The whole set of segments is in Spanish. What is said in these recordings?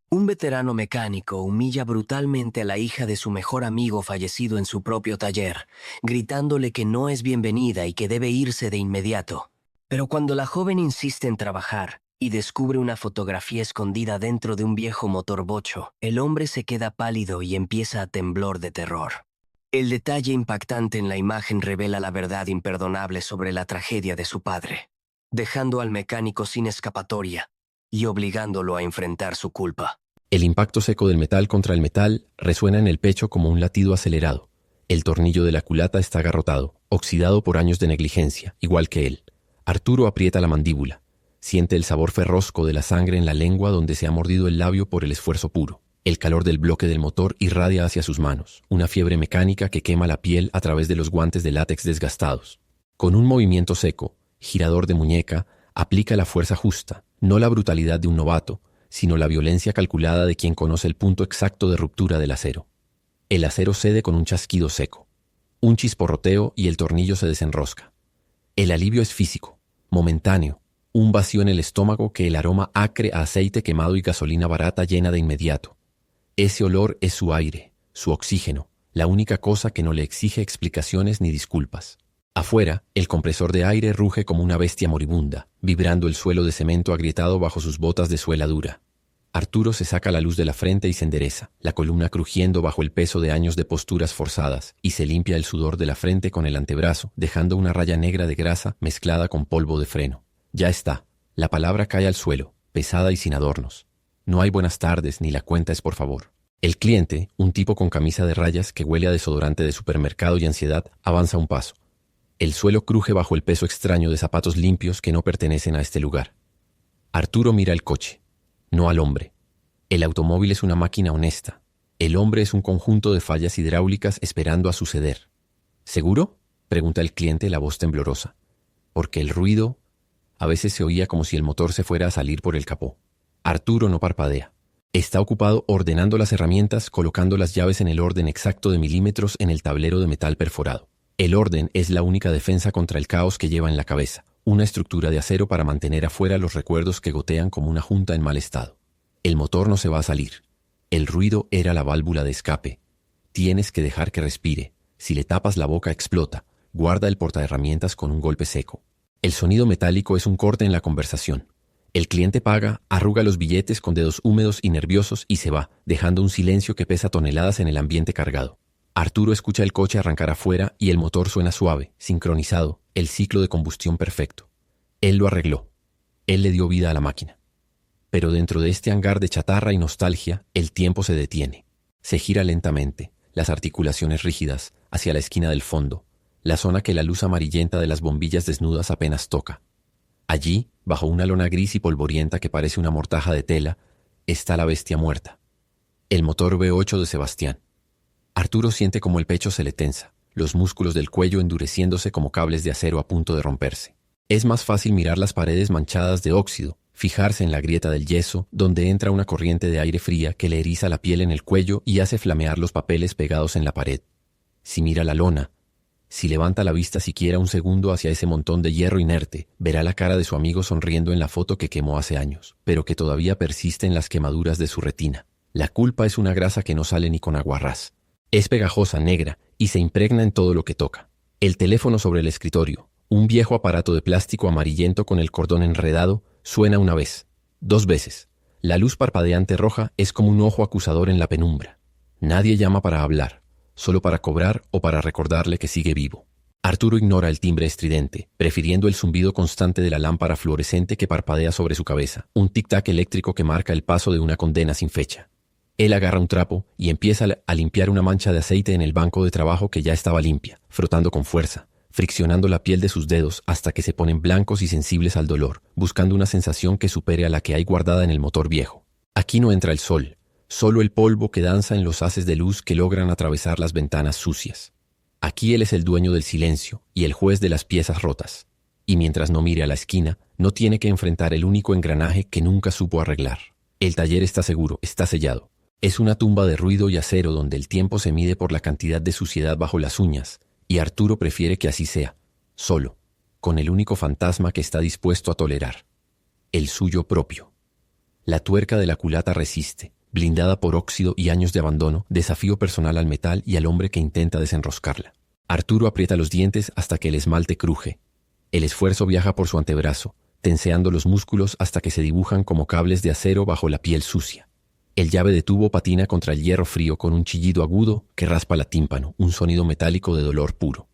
Un veterano mecánico humilla brutalmente a la hija de su mejor amigo fallecido en su propio taller, gritándole que no es bienvenida y que debe irse de inmediato. Pero cuando la joven insiste en trabajar y descubre una fotografía escondida dentro de un viejo motor bocho, el hombre se queda pálido y empieza a temblar de terror. El detalle impactante en la imagen revela la verdad imperdonable sobre la tragedia de su padre, dejando al mecánico sin escapatoria y obligándolo a enfrentar su culpa. El impacto seco del metal contra el metal resuena en el pecho como un latido acelerado. El tornillo de la culata está agarrotado, oxidado por años de negligencia, igual que él. Arturo aprieta la mandíbula. Siente el sabor ferrosco de la sangre en la lengua donde se ha mordido el labio por el esfuerzo puro. El calor del bloque del motor irradia hacia sus manos, una fiebre mecánica que quema la piel a través de los guantes de látex desgastados. Con un movimiento seco, girador de muñeca, aplica la fuerza justa, no la brutalidad de un novato, sino la violencia calculada de quien conoce el punto exacto de ruptura del acero. El acero cede con un chasquido seco. Un chisporroteo y el tornillo se desenrosca. El alivio es físico, momentáneo, un vacío en el estómago que el aroma acre a aceite quemado y gasolina barata llena de inmediato. Ese olor es su aire, su oxígeno, la única cosa que no le exige explicaciones ni disculpas. Afuera, el compresor de aire ruge como una bestia moribunda, vibrando el suelo de cemento agrietado bajo sus botas de suela dura. Arturo se saca la luz de la frente y se endereza, la columna crujiendo bajo el peso de años de posturas forzadas, y se limpia el sudor de la frente con el antebrazo, dejando una raya negra de grasa mezclada con polvo de freno. Ya está. La palabra cae al suelo, pesada y sin adornos. No hay buenas tardes ni la cuenta es por favor. El cliente, un tipo con camisa de rayas que huele a desodorante de supermercado y ansiedad, avanza un paso. El suelo cruje bajo el peso extraño de zapatos limpios que no pertenecen a este lugar. Arturo mira el coche, no al hombre. El automóvil es una máquina honesta. El hombre es un conjunto de fallas hidráulicas esperando a suceder. ¿Seguro?, pregunta el cliente, la voz temblorosa. Porque el ruido a veces se oía como si el motor se fuera a salir por el capó. Arturo no parpadea. Está ocupado ordenando las herramientas, colocando las llaves en el orden exacto de milímetros en el tablero de metal perforado. El orden es la única defensa contra el caos que lleva en la cabeza, una estructura de acero para mantener afuera los recuerdos que gotean como una junta en mal estado. El motor no se va a salir. El ruido era la válvula de escape. Tienes que dejar que respire. Si le tapas la boca explota. Guarda el portaherramientas con un golpe seco. El sonido metálico es un corte en la conversación. El cliente paga, arruga los billetes con dedos húmedos y nerviosos y se va, dejando un silencio que pesa toneladas en el ambiente cargado. Arturo escucha el coche arrancar afuera y el motor suena suave, sincronizado, el ciclo de combustión perfecto. Él lo arregló. Él le dio vida a la máquina. Pero dentro de este hangar de chatarra y nostalgia, el tiempo se detiene. Se gira lentamente, las articulaciones rígidas, hacia la esquina del fondo, la zona que la luz amarillenta de las bombillas desnudas apenas toca. Allí, bajo una lona gris y polvorienta que parece una mortaja de tela, está la bestia muerta. El motor V8 de Sebastián. Arturo siente como el pecho se le tensa, los músculos del cuello endureciéndose como cables de acero a punto de romperse. Es más fácil mirar las paredes manchadas de óxido, fijarse en la grieta del yeso, donde entra una corriente de aire fría que le eriza la piel en el cuello y hace flamear los papeles pegados en la pared. Si mira la lona, si levanta la vista siquiera un segundo hacia ese montón de hierro inerte, verá la cara de su amigo sonriendo en la foto que quemó hace años, pero que todavía persiste en las quemaduras de su retina. La culpa es una grasa que no sale ni con aguarrás. Es pegajosa, negra, y se impregna en todo lo que toca. El teléfono sobre el escritorio, un viejo aparato de plástico amarillento con el cordón enredado, suena una vez, 2 veces. La luz parpadeante roja es como un ojo acusador en la penumbra. Nadie llama para hablar, solo para cobrar o para recordarle que sigue vivo. Arturo ignora el timbre estridente, prefiriendo el zumbido constante de la lámpara fluorescente que parpadea sobre su cabeza, un tic-tac eléctrico que marca el paso de una condena sin fecha. Él agarra un trapo y empieza a limpiar una mancha de aceite en el banco de trabajo que ya estaba limpia, frotando con fuerza, friccionando la piel de sus dedos hasta que se ponen blancos y sensibles al dolor, buscando una sensación que supere a la que hay guardada en el motor viejo. Aquí no entra el sol, solo el polvo que danza en los haces de luz que logran atravesar las ventanas sucias. Aquí él es el dueño del silencio y el juez de las piezas rotas. Y mientras no mire a la esquina, no tiene que enfrentar el único engranaje que nunca supo arreglar. El taller está seguro, está sellado. Es una tumba de ruido y acero donde el tiempo se mide por la cantidad de suciedad bajo las uñas, y Arturo prefiere que así sea, solo, con el único fantasma que está dispuesto a tolerar, el suyo propio. La tuerca de la culata resiste, Blindada por óxido y años de abandono, desafío personal al metal y al hombre que intenta desenroscarla. Arturo aprieta los dientes hasta que el esmalte cruje. El esfuerzo viaja por su antebrazo, tenseando los músculos hasta que se dibujan como cables de acero bajo la piel sucia. El llave de tubo patina contra el hierro frío con un chillido agudo que raspa la tímpano, un sonido metálico de dolor puro.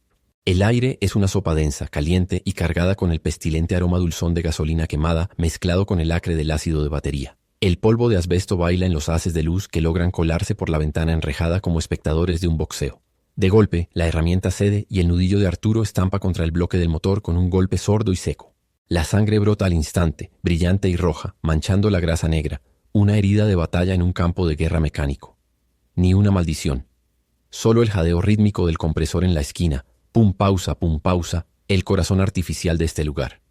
El aire es una sopa densa, caliente y cargada con el pestilente aroma dulzón de gasolina quemada mezclado con el acre del ácido de batería. El polvo de asbesto baila en los haces de luz que logran colarse por la ventana enrejada como espectadores de un boxeo. De golpe, la herramienta cede y el nudillo de Arturo estampa contra el bloque del motor con un golpe sordo y seco. La sangre brota al instante, brillante y roja, manchando la grasa negra, una herida de batalla en un campo de guerra mecánico. Ni una maldición. Solo el jadeo rítmico del compresor en la esquina, pum pausa, el corazón artificial de este lugar.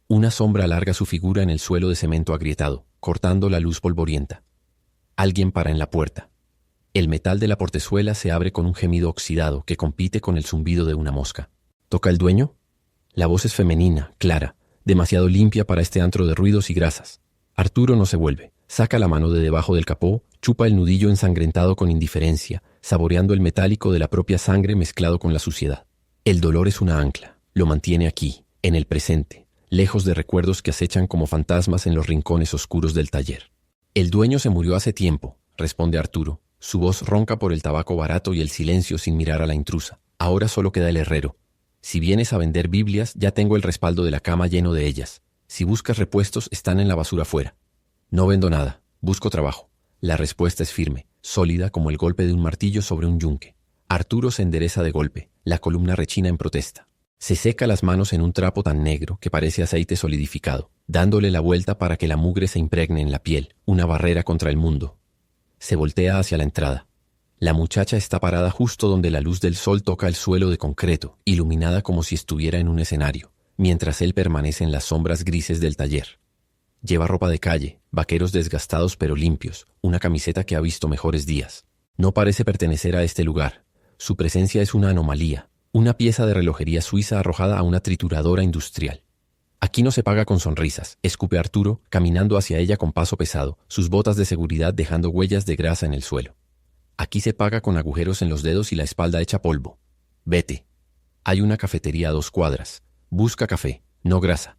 Una sombra alarga su figura en el suelo de cemento agrietado, cortando la luz polvorienta. Alguien para en la puerta. El metal de la portezuela se abre con un gemido oxidado que compite con el zumbido de una mosca. ¿Toca el dueño? La voz es femenina, clara, demasiado limpia para este antro de ruidos y grasas. Arturo no se vuelve. Saca la mano de debajo del capó, chupa el nudillo ensangrentado con indiferencia, saboreando el metálico de la propia sangre mezclado con la suciedad. El dolor es una ancla. Lo mantiene aquí, en el presente, lejos de recuerdos que acechan como fantasmas en los rincones oscuros del taller. El dueño se murió hace tiempo, responde Arturo. Su voz ronca por el tabaco barato y el silencio sin mirar a la intrusa. Ahora solo queda el herrero. Si vienes a vender Biblias, ya tengo el respaldo de la cama lleno de ellas. Si buscas repuestos, están en la basura afuera. No vendo nada, busco trabajo. La respuesta es firme, sólida como el golpe de un martillo sobre un yunque. Arturo se endereza de golpe, la columna rechina en protesta. Se seca las manos en un trapo tan negro que parece aceite solidificado, dándole la vuelta para que la mugre se impregne en la piel, una barrera contra el mundo. Se voltea hacia la entrada. La muchacha está parada justo donde la luz del sol toca el suelo de concreto, iluminada como si estuviera en un escenario, mientras él permanece en las sombras grises del taller. Lleva ropa de calle, vaqueros desgastados pero limpios, una camiseta que ha visto mejores días. No parece pertenecer a este lugar. Su presencia es una anomalía, una pieza de relojería suiza arrojada a una trituradora industrial. Aquí no se paga con sonrisas, escupe Arturo, caminando hacia ella con paso pesado, sus botas de seguridad dejando huellas de grasa en el suelo. Aquí se paga con agujeros en los dedos y la espalda hecha polvo. Vete. Hay una cafetería a 2 cuadras. Busca café, no grasa.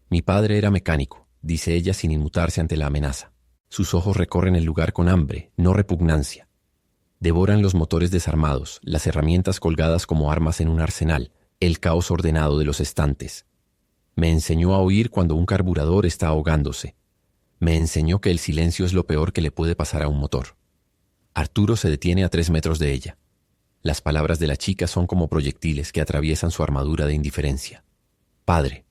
Mi padre era mecánico, dice ella sin inmutarse ante la amenaza. Sus ojos recorren el lugar con hambre, no repugnancia. Devoran los motores desarmados, las herramientas colgadas como armas en un arsenal, el caos ordenado de los estantes. Me enseñó a oír cuando un carburador está ahogándose. Me enseñó que el silencio es lo peor que le puede pasar a un motor. Arturo se detiene a 3 metros de ella. Las palabras de la chica son como proyectiles que atraviesan su armadura de indiferencia. Padre.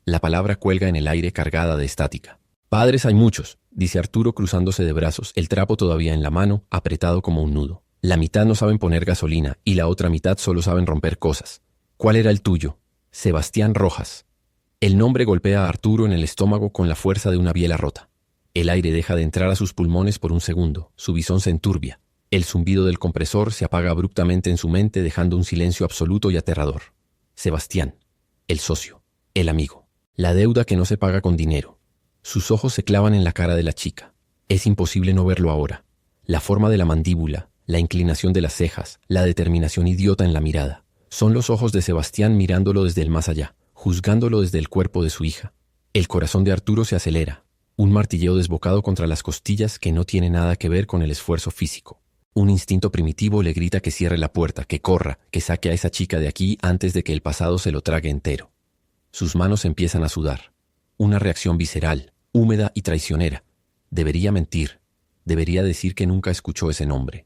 La palabra cuelga en el aire cargada de estática. Padres hay muchos, dice Arturo cruzándose de brazos, el trapo todavía en la mano, apretado como un nudo. La mitad no saben poner gasolina y la otra mitad solo saben romper cosas. ¿Cuál era el tuyo? Sebastián Rojas. El nombre golpea a Arturo en el estómago con la fuerza de una biela rota. El aire deja de entrar a sus pulmones por un segundo, su visón se enturbia. El zumbido del compresor se apaga abruptamente en su mente dejando un silencio absoluto y aterrador. Sebastián, el socio, el amigo, la deuda que no se paga con dinero. Sus ojos se clavan en la cara de la chica. Es imposible no verlo ahora. La forma de la mandíbula, la inclinación de las cejas, la determinación idiota en la mirada. Son los ojos de Sebastián mirándolo desde el más allá, juzgándolo desde el cuerpo de su hija. El corazón de Arturo se acelera, un martilleo desbocado contra las costillas que no tiene nada que ver con el esfuerzo físico. Un instinto primitivo le grita que cierre la puerta, que corra, que saque a esa chica de aquí antes de que el pasado se lo trague entero. Sus manos empiezan a sudar. Una reacción visceral, húmeda y traicionera. Debería mentir. Debería decir que nunca escuchó ese nombre.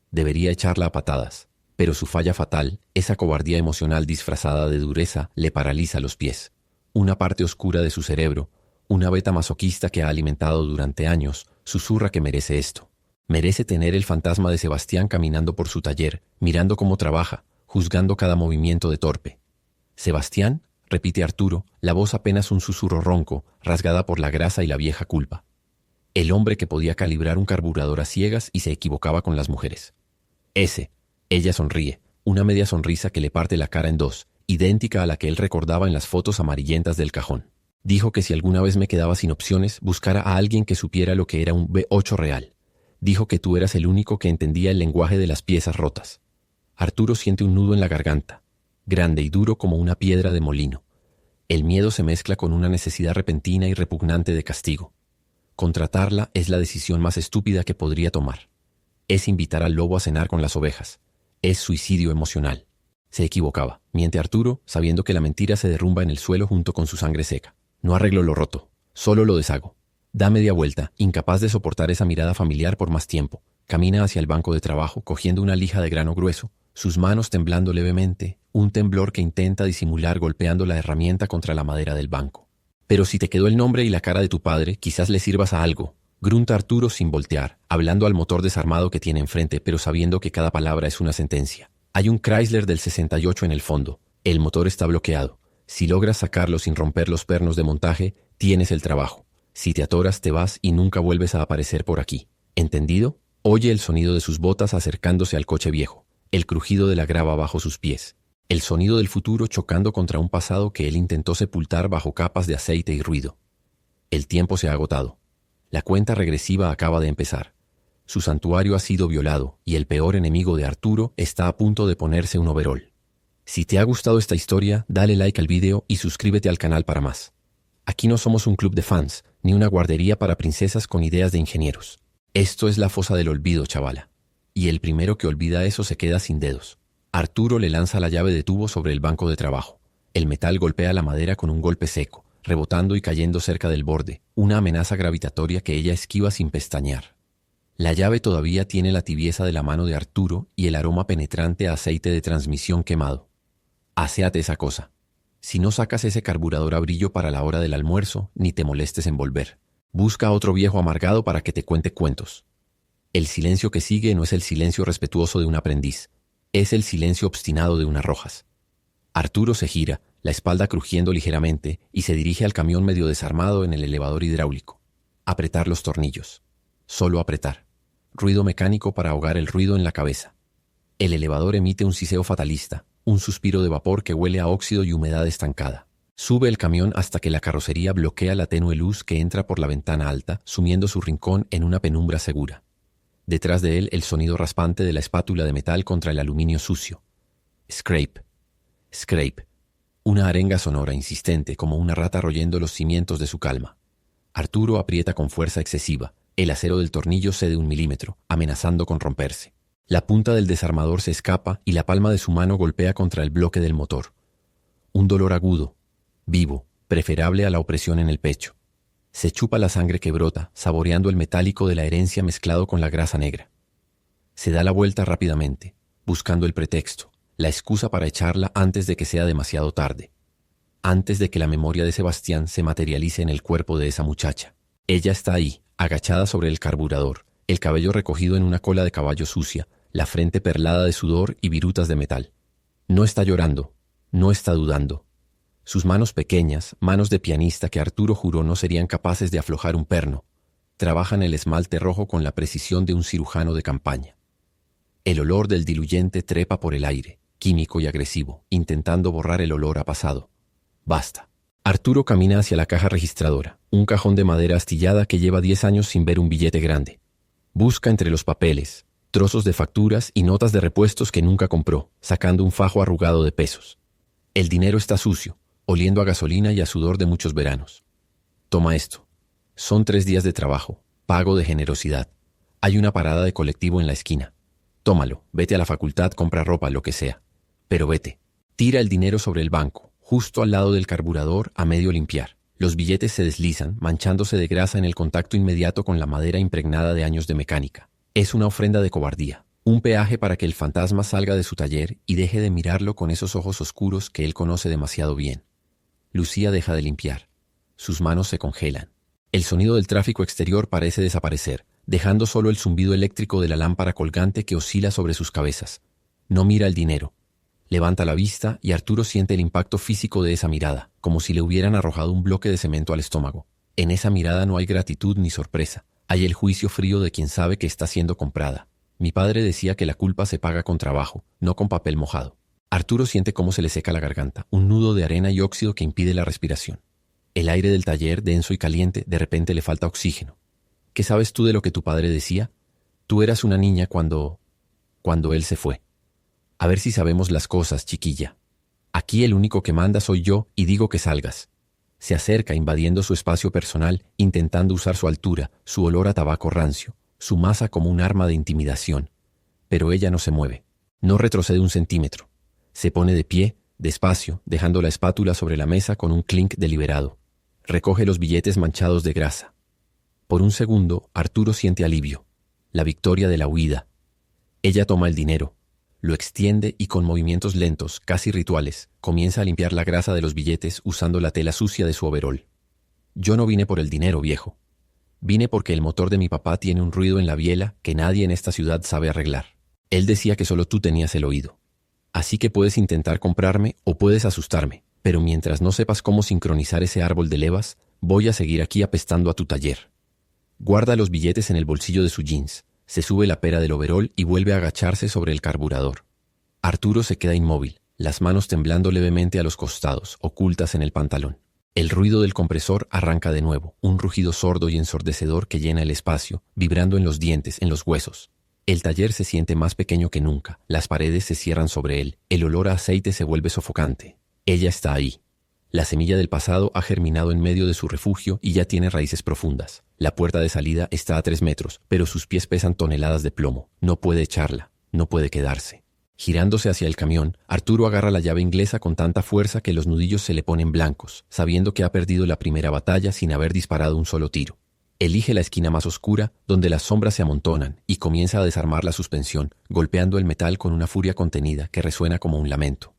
Debería echarla a patadas. Pero su falla fatal, esa cobardía emocional disfrazada de dureza, le paraliza los pies. Una parte oscura de su cerebro, una beta masoquista que ha alimentado durante años, susurra que merece esto. Merece tener el fantasma de Sebastián caminando por su taller, mirando cómo trabaja, juzgando cada movimiento de torpe. «¿Sebastián?», repite Arturo, la voz apenas un susurro ronco, rasgada por la grasa y la vieja culpa. El hombre que podía calibrar un carburador a ciegas y se equivocaba con las mujeres. Ese. Ella sonríe, una media sonrisa que le parte la cara en dos, idéntica a la que él recordaba en las fotos amarillentas del cajón. Dijo que si alguna vez me quedaba sin opciones, buscara a alguien que supiera lo que era un V8 real. Dijo que tú eras el único que entendía el lenguaje de las piezas rotas. Arturo siente un nudo en la garganta, grande y duro como una piedra de molino. El miedo se mezcla con una necesidad repentina y repugnante de castigo. Contratarla es la decisión más estúpida que podría tomar. Es invitar al lobo a cenar con las ovejas. Es suicidio emocional. Se equivocaba. Miente Arturo, sabiendo que la mentira se derrumba en el suelo junto con su sangre seca. No arreglo lo roto, solo lo deshago. Da media vuelta, incapaz de soportar esa mirada familiar por más tiempo. Camina hacia el banco de trabajo, cogiendo una lija de grano grueso, sus manos temblando levemente, un temblor que intenta disimular golpeando la herramienta contra la madera del banco. Pero si te quedó el nombre y la cara de tu padre, quizás le sirvas a algo. Grunta Arturo sin voltear, hablando al motor desarmado que tiene enfrente, pero sabiendo que cada palabra es una sentencia. Hay un Chrysler del 68 en el fondo. El motor está bloqueado. Si logras sacarlo sin romper los pernos de montaje, tienes el trabajo. Si te atoras, te vas y nunca vuelves a aparecer por aquí. ¿Entendido? Oye el sonido de sus botas acercándose al coche viejo, el crujido de la grava bajo sus pies, el sonido del futuro chocando contra un pasado que él intentó sepultar bajo capas de aceite y ruido. El tiempo se ha agotado. La cuenta regresiva acaba de empezar. Su santuario ha sido violado y el peor enemigo de Arturo está a punto de ponerse un overol. Si te ha gustado esta historia, dale like al video y suscríbete al canal para más. Aquí no somos un club de fans, ni una guardería para princesas con ideas de ingenieros. Esto es la fosa del olvido, chavala. Y el primero que olvida eso se queda sin dedos. Arturo le lanza la llave de tubo sobre el banco de trabajo. El metal golpea la madera con un golpe seco, rebotando y cayendo cerca del borde, una amenaza gravitatoria que ella esquiva sin pestañear. La llave todavía tiene la tibieza de la mano de Arturo y el aroma penetrante a aceite de transmisión quemado. Aséate esa cosa. Si no sacas ese carburador a brillo para la hora del almuerzo, ni te molestes en volver. Busca a otro viejo amargado para que te cuente cuentos. El silencio que sigue no es el silencio respetuoso de un aprendiz, es el silencio obstinado de unas rojas. Arturo se gira, la espalda crujiendo ligeramente, y se dirige al camión medio desarmado en el elevador hidráulico. Apretar los tornillos. Solo apretar. Ruido mecánico para ahogar el ruido en la cabeza. El elevador emite un siseo fatalista, un suspiro de vapor que huele a óxido y humedad estancada. Sube el camión hasta que la carrocería bloquea la tenue luz que entra por la ventana alta, sumiendo su rincón en una penumbra segura. Detrás de él, el sonido raspante de la espátula de metal contra el aluminio sucio. Scrape. Scrape. Una arenga sonora insistente como una rata royendo los cimientos de su calma. Arturo aprieta con fuerza excesiva. El acero del tornillo cede 1 milímetro, amenazando con romperse. La punta del desarmador se escapa y la palma de su mano golpea contra el bloque del motor. Un dolor agudo, vivo, preferable a la opresión en el pecho. Se chupa la sangre que brota, saboreando el metálico de la herencia mezclado con la grasa negra. Se da la vuelta rápidamente, buscando el pretexto, la excusa para echarla antes de que sea demasiado tarde. Antes de que la memoria de Sebastián se materialice en el cuerpo de esa muchacha. Ella está ahí, agachada sobre el carburador, el cabello recogido en una cola de caballo sucia, la frente perlada de sudor y virutas de metal. No está llorando, no está dudando. Sus manos pequeñas, manos de pianista que Arturo juró no serían capaces de aflojar un perno, trabajan el esmalte rojo con la precisión de un cirujano de campaña. El olor del diluyente trepa por el aire, químico y agresivo, intentando borrar el olor a pasado. Basta. Arturo camina hacia la caja registradora, un cajón de madera astillada que lleva 10 años sin ver un billete grande. Busca entre los papeles, trozos de facturas y notas de repuestos que nunca compró, sacando un fajo arrugado de pesos. El dinero está sucio, oliendo a gasolina y a sudor de muchos veranos. Toma esto. Son 3 días de trabajo, pago de generosidad. Hay una parada de colectivo en la esquina. Tómalo, vete a la facultad, compra ropa, lo que sea. Pero vete. Tira el dinero sobre el banco, justo al lado del carburador, a medio limpiar. Los billetes se deslizan, manchándose de grasa en el contacto inmediato con la madera impregnada de años de mecánica. Es una ofrenda de cobardía, un peaje para que el fantasma salga de su taller y deje de mirarlo con esos ojos oscuros que él conoce demasiado bien. Lucía deja de limpiar. Sus manos se congelan. El sonido del tráfico exterior parece desaparecer, dejando solo el zumbido eléctrico de la lámpara colgante que oscila sobre sus cabezas. No mira el dinero. Levanta la vista y Arturo siente el impacto físico de esa mirada, como si le hubieran arrojado un bloque de cemento al estómago. En esa mirada no hay gratitud ni sorpresa. Hay el juicio frío de quien sabe que está siendo comprada. Mi padre decía que la culpa se paga con trabajo, no con papel mojado. Arturo siente cómo se le seca la garganta, un nudo de arena y óxido que impide la respiración. El aire del taller, denso y caliente, de repente le falta oxígeno. ¿Qué sabes tú de lo que tu padre decía? Tú eras una niña cuando él se fue. A ver si sabemos las cosas, chiquilla. Aquí el único que manda soy yo y digo que salgas. Se acerca invadiendo su espacio personal, intentando usar su altura, su olor a tabaco rancio, su masa como un arma de intimidación. Pero ella no se mueve. No retrocede un centímetro. Se pone de pie, despacio, dejando la espátula sobre la mesa con un clink deliberado. Recoge los billetes manchados de grasa. Por un segundo, Arturo siente alivio. La victoria de la huida. Ella toma el dinero, lo extiende y con movimientos lentos, casi rituales, comienza a limpiar la grasa de los billetes usando la tela sucia de su overol. Yo no vine por el dinero, viejo. Vine porque el motor de mi papá tiene un ruido en la biela que nadie en esta ciudad sabe arreglar. Él decía que solo tú tenías el oído. Así que puedes intentar comprarme o puedes asustarme, pero mientras no sepas cómo sincronizar ese árbol de levas, voy a seguir aquí apestando a tu taller. Guarda los billetes en el bolsillo de su jeans, se sube la pera del overol y vuelve a agacharse sobre el carburador. Arturo se queda inmóvil, las manos temblando levemente a los costados, ocultas en el pantalón. El ruido del compresor arranca de nuevo, un rugido sordo y ensordecedor que llena el espacio, vibrando en los dientes, en los huesos. El taller se siente más pequeño que nunca, las paredes se cierran sobre él, el olor a aceite se vuelve sofocante. Ella está ahí. La semilla del pasado ha germinado en medio de su refugio y ya tiene raíces profundas. La puerta de salida está a 3 metros, pero sus pies pesan toneladas de plomo. No puede echarla, no puede quedarse. Girándose hacia el camión, Arturo agarra la llave inglesa con tanta fuerza que los nudillos se le ponen blancos, sabiendo que ha perdido la primera batalla sin haber disparado un solo tiro. Elige la esquina más oscura, donde las sombras se amontonan, y comienza a desarmar la suspensión, golpeando el metal con una furia contenida que resuena como un lamento.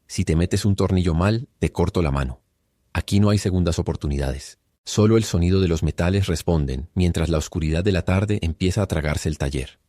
Si te metes un tornillo mal, te corto la mano. Aquí no hay segundas oportunidades. Solo el sonido de los metales responden, mientras la oscuridad de la tarde empieza a tragarse el taller.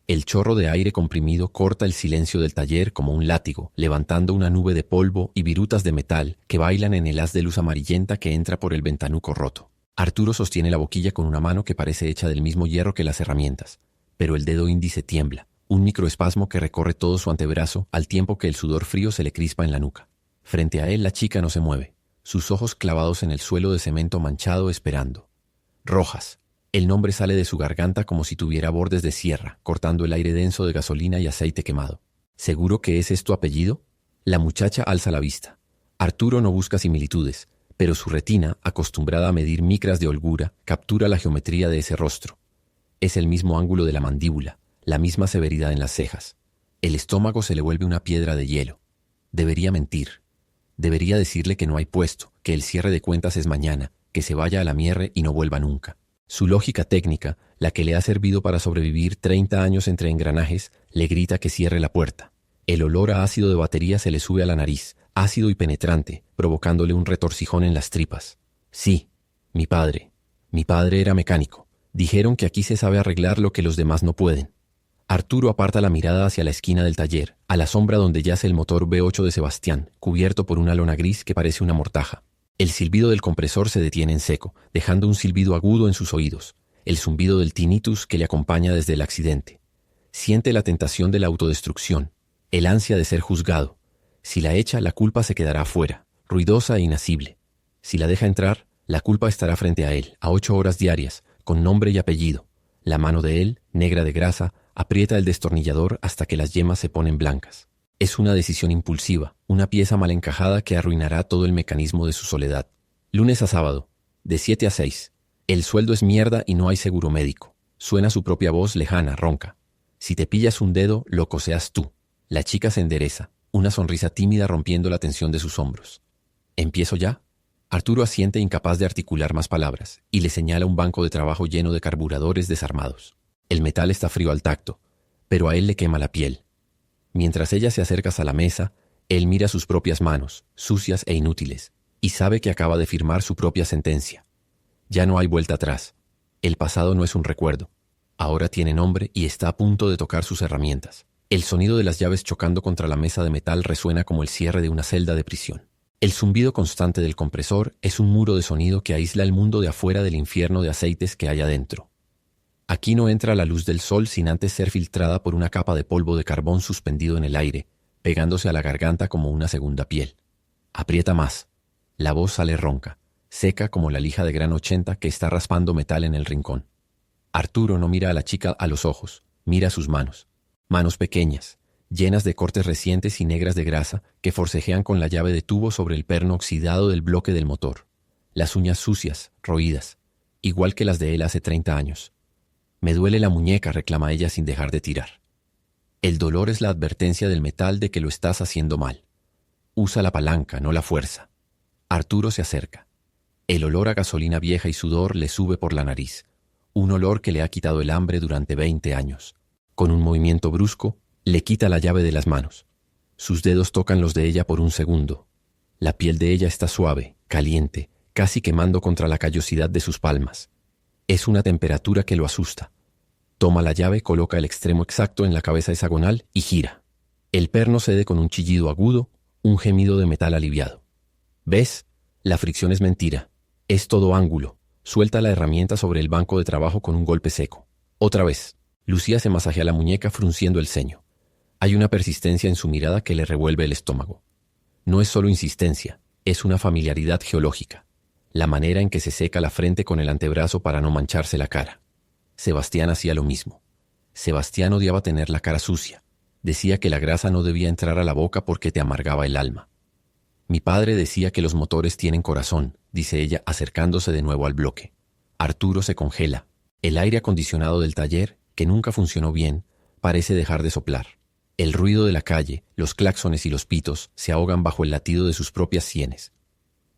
El chorro de aire comprimido corta el silencio del taller como un látigo, levantando una nube de polvo y virutas de metal que bailan en el haz de luz amarillenta que entra por el ventanuco roto. Arturo sostiene la boquilla con una mano que parece hecha del mismo hierro que las herramientas, pero el dedo índice tiembla, un microespasmo que recorre todo su antebrazo al tiempo que el sudor frío se le crispa en la nuca. Frente a él la chica no se mueve, sus ojos clavados en el suelo de cemento manchado esperando. Rojas. El nombre sale de su garganta como si tuviera bordes de sierra, cortando el aire denso de gasolina y aceite quemado. ¿Seguro que ese es tu apellido? La muchacha alza la vista. Arturo no busca similitudes, pero su retina, acostumbrada a medir micras de holgura, captura la geometría de ese rostro. Es el mismo ángulo de la mandíbula, la misma severidad en las cejas. El estómago se le vuelve una piedra de hielo. Debería mentir. Debería decirle que no hay puesto, que el cierre de cuentas es mañana, que se vaya a la mierre y no vuelva nunca. Su lógica técnica, la que le ha servido para sobrevivir 30 años entre engranajes, le grita que cierre la puerta. El olor a ácido de batería se le sube a la nariz, ácido y penetrante, provocándole un retorcijón en las tripas. Sí, mi padre era mecánico. Dijeron que aquí se sabe arreglar lo que los demás no pueden. Arturo aparta la mirada hacia la esquina del taller, a la sombra donde yace el motor V8 de Sebastián, cubierto por una lona gris que parece una mortaja. El silbido del compresor se detiene en seco, dejando un silbido agudo en sus oídos, el zumbido del tinnitus que le acompaña desde el accidente. Siente la tentación de la autodestrucción, el ansia de ser juzgado. Si la echa, la culpa se quedará afuera, ruidosa e inasible. Si la deja entrar, la culpa estará frente a él, a 8 horas diarias, con nombre y apellido. La mano de él, negra de grasa, aprieta el destornillador hasta que las yemas se ponen blancas. Es una decisión impulsiva, una pieza mal encajada que arruinará todo el mecanismo de su soledad. Lunes a sábado, de 7 a 6. El sueldo es mierda y no hay seguro médico. Suena su propia voz lejana, ronca. Si te pillas un dedo, lo coseas tú. La chica se endereza, una sonrisa tímida rompiendo la tensión de sus hombros. ¿Empiezo ya? Arturo asiente incapaz de articular más palabras y le señala un banco de trabajo lleno de carburadores desarmados. El metal está frío al tacto, pero a él le quema la piel. Mientras ella se acerca a la mesa, él mira sus propias manos, sucias e inútiles, y sabe que acaba de firmar su propia sentencia. Ya no hay vuelta atrás. El pasado no es un recuerdo. Ahora tiene nombre y está a punto de tocar sus herramientas. El sonido de las llaves chocando contra la mesa de metal resuena como el cierre de una celda de prisión. El zumbido constante del compresor es un muro de sonido que aísla el mundo de afuera del infierno de aceites que hay adentro. Aquí no entra la luz del sol sin antes ser filtrada por una capa de polvo de carbón suspendido en el aire, pegándose a la garganta como una segunda piel. Aprieta más. La voz sale ronca, seca como la lija de gran 80 que está raspando metal en el rincón. Arturo no mira a la chica a los ojos, mira sus manos. Manos pequeñas, llenas de cortes recientes y negras de grasa que forcejean con la llave de tubo sobre el perno oxidado del bloque del motor. Las uñas sucias, roídas, igual que las de él hace 30 años. Me duele la muñeca, reclama ella sin dejar de tirar. El dolor es la advertencia del metal de que lo estás haciendo mal. Usa la palanca, no la fuerza. Arturo se acerca. El olor a gasolina vieja y sudor le sube por la nariz. Un olor que le ha quitado el hambre durante 20 años. Con un movimiento brusco, le quita la llave de las manos. Sus dedos tocan los de ella por un segundo. La piel de ella está suave, caliente, casi quemando contra la callosidad de sus palmas. Es una temperatura que lo asusta. Toma la llave, coloca el extremo exacto en la cabeza hexagonal y gira. El perno cede con un chillido agudo, un gemido de metal aliviado. ¿Ves? La fricción es mentira. Es todo ángulo. Suelta la herramienta sobre el banco de trabajo con un golpe seco. Otra vez. Lucía se masajea la muñeca frunciendo el ceño. Hay una persistencia en su mirada que le revuelve el estómago. No es solo insistencia, es una familiaridad geológica. La manera en que se seca la frente con el antebrazo para no mancharse la cara. Sebastián hacía lo mismo. Sebastián odiaba tener la cara sucia. Decía que la grasa no debía entrar a la boca porque te amargaba el alma. Mi padre decía que los motores tienen corazón, dice ella acercándose de nuevo al bloque. Arturo se congela. El aire acondicionado del taller, que nunca funcionó bien, parece dejar de soplar. El ruido de la calle, los claxones y los pitos se ahogan bajo el latido de sus propias sienes.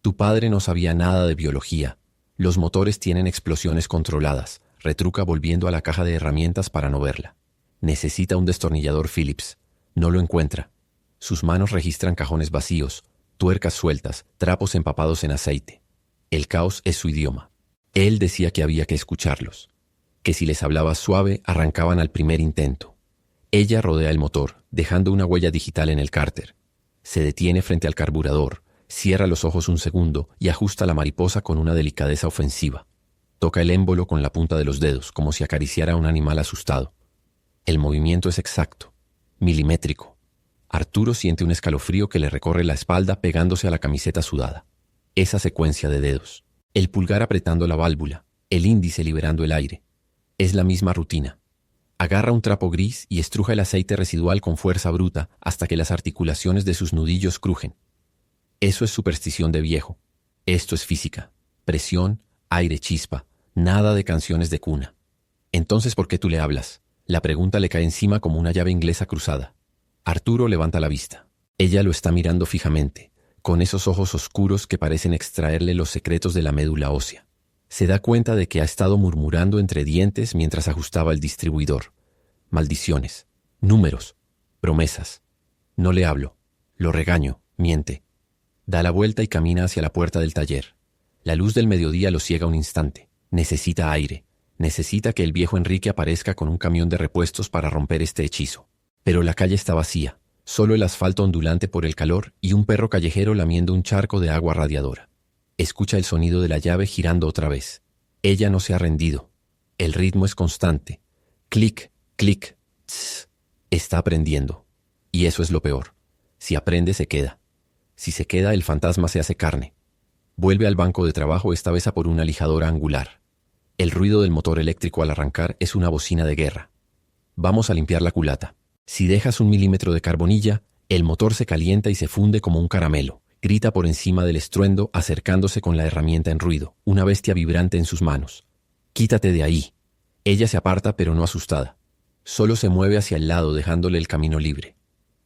Tu padre no sabía nada de biología. Los motores tienen explosiones controladas, retruca volviendo a la caja de herramientas para no verla. Necesita un destornillador Phillips. No lo encuentra. Sus manos registran cajones vacíos, tuercas sueltas, trapos empapados en aceite. El caos es su idioma. Él decía que había que escucharlos, que si les hablaba suave arrancaban al primer intento. Ella rodea el motor, dejando una huella digital en el cárter. Se detiene frente al carburador, cierra los ojos un segundo y ajusta la mariposa con una delicadeza ofensiva. Toca el émbolo con la punta de los dedos, como si acariciara a un animal asustado. El movimiento es exacto, milimétrico. Arturo siente un escalofrío que le recorre la espalda pegándose a la camiseta sudada. Esa secuencia de dedos. El pulgar apretando la válvula, el índice liberando el aire. Es la misma rutina. Agarra un trapo gris y estruja el aceite residual con fuerza bruta hasta que las articulaciones de sus nudillos crujen. Eso es superstición de viejo. Esto es física. Presión, aire, chispa. Nada de canciones de cuna. Entonces, ¿por qué tú le hablas? La pregunta le cae encima como una llave inglesa cruzada. Arturo levanta la vista. Ella lo está mirando fijamente, con esos ojos oscuros que parecen extraerle los secretos de la médula ósea. Se da cuenta de que ha estado murmurando entre dientes mientras ajustaba el distribuidor. Maldiciones, números, promesas. No le hablo, lo regaño, miente. Da la vuelta y camina hacia la puerta del taller. La luz del mediodía lo ciega un instante. Necesita aire. Necesita que el viejo Enrique aparezca con un camión de repuestos para romper este hechizo. Pero la calle está vacía, solo el asfalto ondulante por el calor y un perro callejero lamiendo un charco de agua radiadora. Escucha el sonido de la llave girando otra vez. Ella no se ha rendido. El ritmo es constante. Clic, clic, tss. Está aprendiendo. Y eso es lo peor. Si aprende, se queda. Si se queda, el fantasma se hace carne. Vuelve al banco de trabajo, esta vez a por una lijadora angular. El ruido del motor eléctrico al arrancar es una bocina de guerra. Vamos a limpiar la culata. Si dejas 1 milímetro de carbonilla, el motor se calienta y se funde como un caramelo. Grita por encima del estruendo, acercándose con la herramienta en ruido, una bestia vibrante en sus manos. «Quítate de ahí». Ella se aparta, pero no asustada. Solo se mueve hacia el lado, dejándole el camino libre.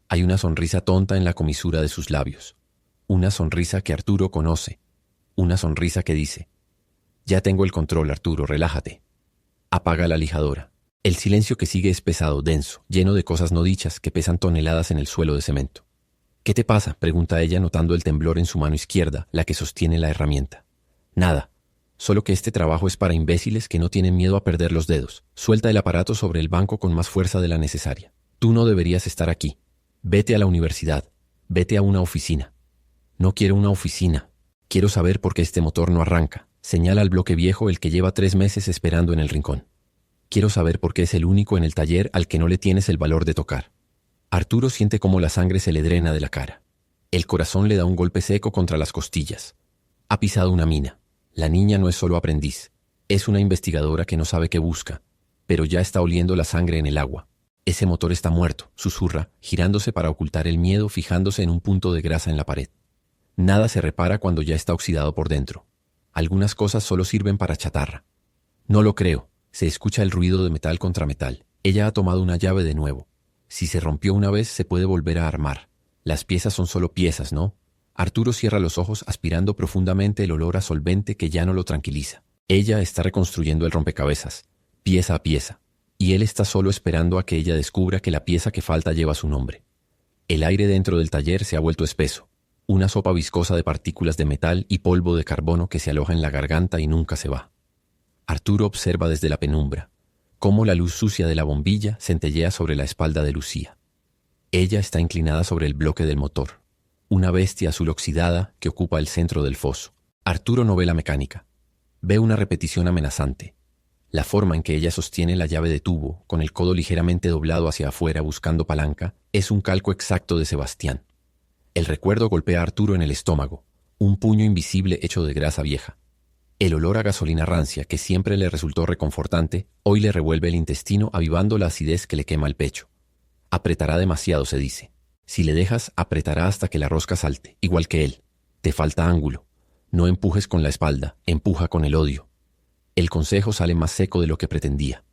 Hay una sonrisa tonta en la comisura de sus labios. Una sonrisa que Arturo conoce. Una sonrisa que dice: «Ya tengo el control, Arturo, relájate». Apaga la lijadora. El silencio que sigue es pesado, denso, lleno de cosas no dichas que pesan toneladas en el suelo de cemento. «¿Qué te pasa?», pregunta ella notando el temblor en su mano izquierda, la que sostiene la herramienta. «Nada. Solo que este trabajo es para imbéciles que no tienen miedo a perder los dedos». Suelta el aparato sobre el banco con más fuerza de la necesaria. «Tú no deberías estar aquí. Vete a la universidad. Vete a una oficina». «No quiero una oficina. Quiero saber por qué este motor no arranca». Señala al bloque viejo, el que lleva 3 meses esperando en el rincón. «Quiero saber por qué es el único en el taller al que no le tienes el valor de tocar». Arturo siente cómo la sangre se le drena de la cara. El corazón le da un golpe seco contra las costillas. Ha pisado una mina. La niña no es solo aprendiz. Es una investigadora que no sabe qué busca, pero ya está oliendo la sangre en el agua. Ese motor está muerto, susurra, girándose para ocultar el miedo, fijándose en un punto de grasa en la pared. Nada se repara cuando ya está oxidado por dentro. Algunas cosas solo sirven para chatarra. No lo creo. Se escucha el ruido de metal contra metal. Ella ha tomado una llave de nuevo. Si se rompió una vez, se puede volver a armar. Las piezas son solo piezas, ¿no? Arturo cierra los ojos aspirando profundamente el olor a solvente que ya no lo tranquiliza. Ella está reconstruyendo el rompecabezas, pieza a pieza, y él está solo esperando a que ella descubra que la pieza que falta lleva su nombre. El aire dentro del taller se ha vuelto espeso, una sopa viscosa de partículas de metal y polvo de carbono que se aloja en la garganta y nunca se va. Arturo observa desde la penumbra cómo la luz sucia de la bombilla centellea sobre la espalda de Lucía. Ella está inclinada sobre el bloque del motor, una bestia azul oxidada que ocupa el centro del foso. Arturo no ve la mecánica. Ve una repetición amenazante. La forma en que ella sostiene la llave de tubo, con el codo ligeramente doblado hacia afuera buscando palanca, es un calco exacto de Sebastián. El recuerdo golpea a Arturo en el estómago, un puño invisible hecho de grasa vieja. El olor a gasolina rancia, que siempre le resultó reconfortante, hoy le revuelve el intestino avivando la acidez que le quema el pecho. Apretará demasiado, se dice. Si le dejas, apretará hasta que la rosca salte, igual que él. Te falta ángulo. No empujes con la espalda, empuja con el odio. El consejo sale más seco de lo que pretendía.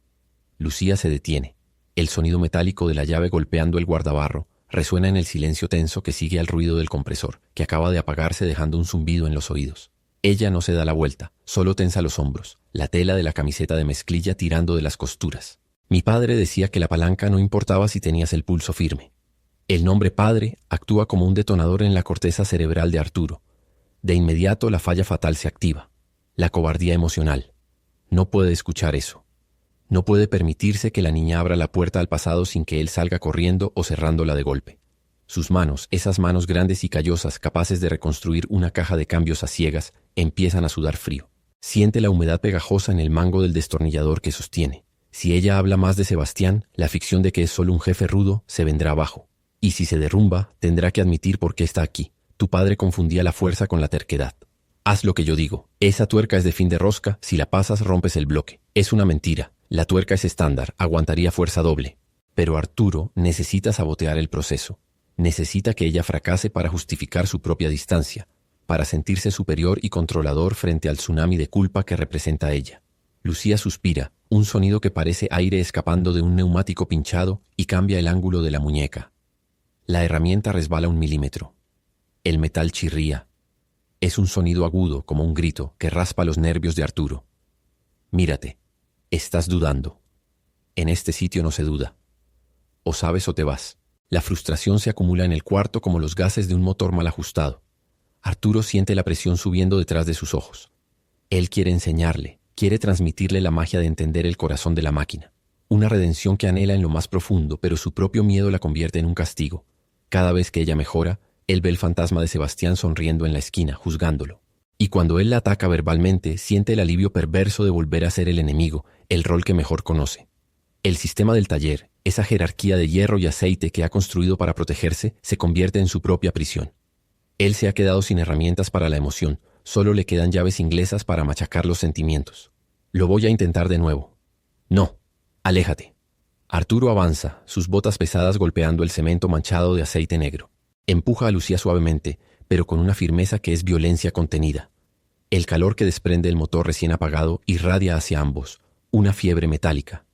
Lucía se detiene. El sonido metálico de la llave golpeando el guardabarro resuena en el silencio tenso que sigue al ruido del compresor, que acaba de apagarse dejando un zumbido en los oídos. Ella no se da la vuelta, solo tensa los hombros, la tela de la camiseta de mezclilla tirando de las costuras. Mi padre decía que la palanca no importaba si tenías el pulso firme. El nombre padre actúa como un detonador en la corteza cerebral de Arturo. De inmediato la falla fatal se activa. La cobardía emocional. No puede escuchar eso. No puede permitirse que la niña abra la puerta al pasado sin que él salga corriendo o cerrándola de golpe. Sus manos, esas manos grandes y callosas capaces de reconstruir una caja de cambios a ciegas, empiezan a sudar frío. Siente la humedad pegajosa en el mango del destornillador que sostiene. Si ella habla más de Sebastián, la ficción de que es solo un jefe rudo se vendrá abajo. Y si se derrumba, tendrá que admitir por qué está aquí. Tu padre confundía la fuerza con la terquedad. Haz lo que yo digo. Esa tuerca es de fin de rosca, si la pasas rompes el bloque. Es una mentira. La tuerca es estándar, aguantaría fuerza doble. Pero Arturo necesita sabotear el proceso. Necesita que ella fracase para justificar su propia distancia, para sentirse superior y controlador frente al tsunami de culpa que representa ella. Lucía suspira, un sonido que parece aire escapando de un neumático pinchado y cambia el ángulo de la muñeca. La herramienta resbala 1 milímetro. El metal chirría. Es un sonido agudo, como un grito, que raspa los nervios de Arturo. Mírate. Estás dudando. En este sitio no se duda. O sabes o te vas. La frustración se acumula en el cuarto como los gases de un motor mal ajustado. Arturo siente la presión subiendo detrás de sus ojos. Él quiere enseñarle, quiere transmitirle la magia de entender el corazón de la máquina. Una redención que anhela en lo más profundo, pero su propio miedo la convierte en un castigo. Cada vez que ella mejora, él ve el fantasma de Sebastián sonriendo en la esquina, juzgándolo. Y cuando él la ataca verbalmente, siente el alivio perverso de volver a ser el enemigo, el rol que mejor conoce. El sistema del taller, esa jerarquía de hierro y aceite que ha construido para protegerse, se convierte en su propia prisión. Él se ha quedado sin herramientas para la emoción, solo le quedan llaves inglesas para machacar los sentimientos. Lo voy a intentar de nuevo. No, aléjate. Arturo avanza, sus botas pesadas golpeando el cemento manchado de aceite negro. Empuja a Lucía suavemente, pero con una firmeza que es violencia contenida. El calor que desprende el motor recién apagado irradia hacia ambos, una fiebre metálica.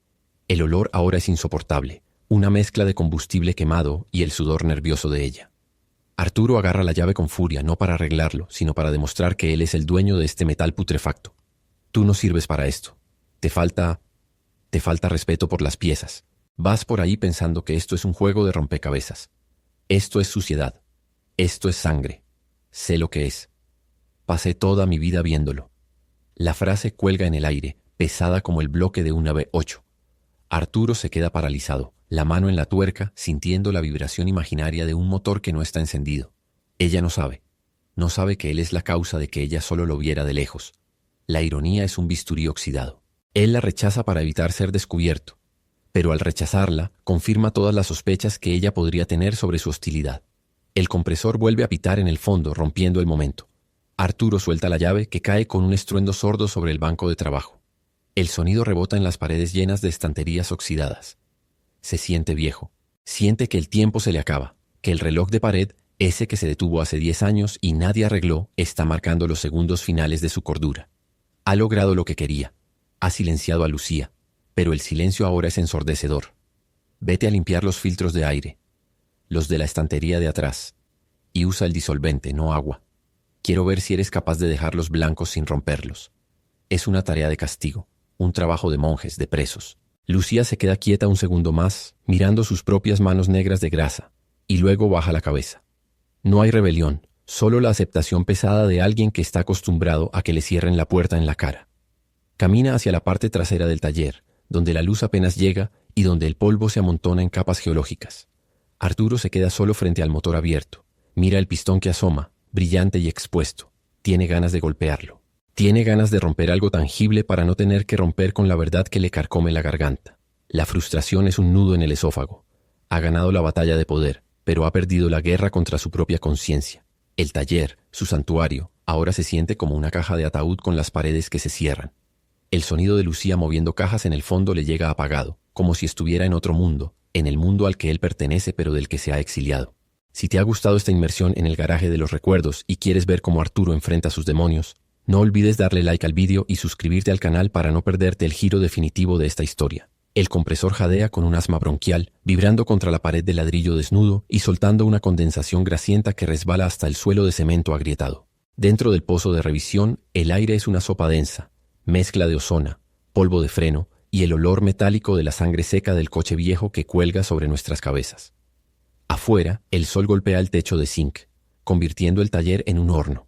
El olor ahora es insoportable, una mezcla de combustible quemado y el sudor nervioso de ella. Arturo agarra la llave con furia, no para arreglarlo, sino para demostrar que él es el dueño de este metal putrefacto. Tú no sirves para esto. Te falta respeto por las piezas. Vas por ahí pensando que esto es un juego de rompecabezas. Esto es suciedad. Esto es sangre. Sé lo que es. Pasé toda mi vida viéndolo. La frase cuelga en el aire, pesada como el bloque de una V8. Arturo se queda paralizado, la mano en la tuerca, sintiendo la vibración imaginaria de un motor que no está encendido. Ella no sabe. No sabe que él es la causa de que ella solo lo viera de lejos. La ironía es un bisturí oxidado. Él la rechaza para evitar ser descubierto. Pero al rechazarla, confirma todas las sospechas que ella podría tener sobre su hostilidad. El compresor vuelve a pitar en el fondo, rompiendo el momento. Arturo suelta la llave que cae con un estruendo sordo sobre el banco de trabajo. El sonido rebota en las paredes llenas de estanterías oxidadas. Se siente viejo. Siente que el tiempo se le acaba, que el reloj de pared, ese que se detuvo hace 10 años y nadie arregló, está marcando los segundos finales de su cordura. Ha logrado lo que quería. Ha silenciado a Lucía, pero el silencio ahora es ensordecedor. Vete a limpiar los filtros de aire, los de la estantería de atrás, y usa el disolvente, no agua. Quiero ver si eres capaz de dejarlos blancos sin romperlos. Es una tarea de castigo, un trabajo de monjes, de presos. Lucía se queda quieta un segundo más, mirando sus propias manos negras de grasa, y luego baja la cabeza. No hay rebelión, solo la aceptación pesada de alguien que está acostumbrado a que le cierren la puerta en la cara. Camina hacia la parte trasera del taller, donde la luz apenas llega y donde el polvo se amontona en capas geológicas. Arturo se queda solo frente al motor abierto. Mira el pistón que asoma, brillante y expuesto. Tiene ganas de golpearlo. Tiene ganas de romper algo tangible para no tener que romper con la verdad que le carcome la garganta. La frustración es un nudo en el esófago. Ha ganado la batalla de poder, pero ha perdido la guerra contra su propia conciencia. El taller, su santuario, ahora se siente como una caja de ataúd con las paredes que se cierran. El sonido de Lucía moviendo cajas en el fondo le llega apagado, como si estuviera en otro mundo, en el mundo al que él pertenece pero del que se ha exiliado. Si te ha gustado esta inmersión en el garaje de los recuerdos y quieres ver cómo Arturo enfrenta a sus demonios, no olvides darle like al vídeo y suscribirte al canal para no perderte el giro definitivo de esta historia. El compresor jadea con un asma bronquial, vibrando contra la pared de ladrillo desnudo y soltando una condensación grasienta que resbala hasta el suelo de cemento agrietado. Dentro del pozo de revisión, el aire es una sopa densa, mezcla de ozona, polvo de freno y el olor metálico de la sangre seca del coche viejo que cuelga sobre nuestras cabezas. Afuera, el sol golpea el techo de zinc, convirtiendo el taller en un horno.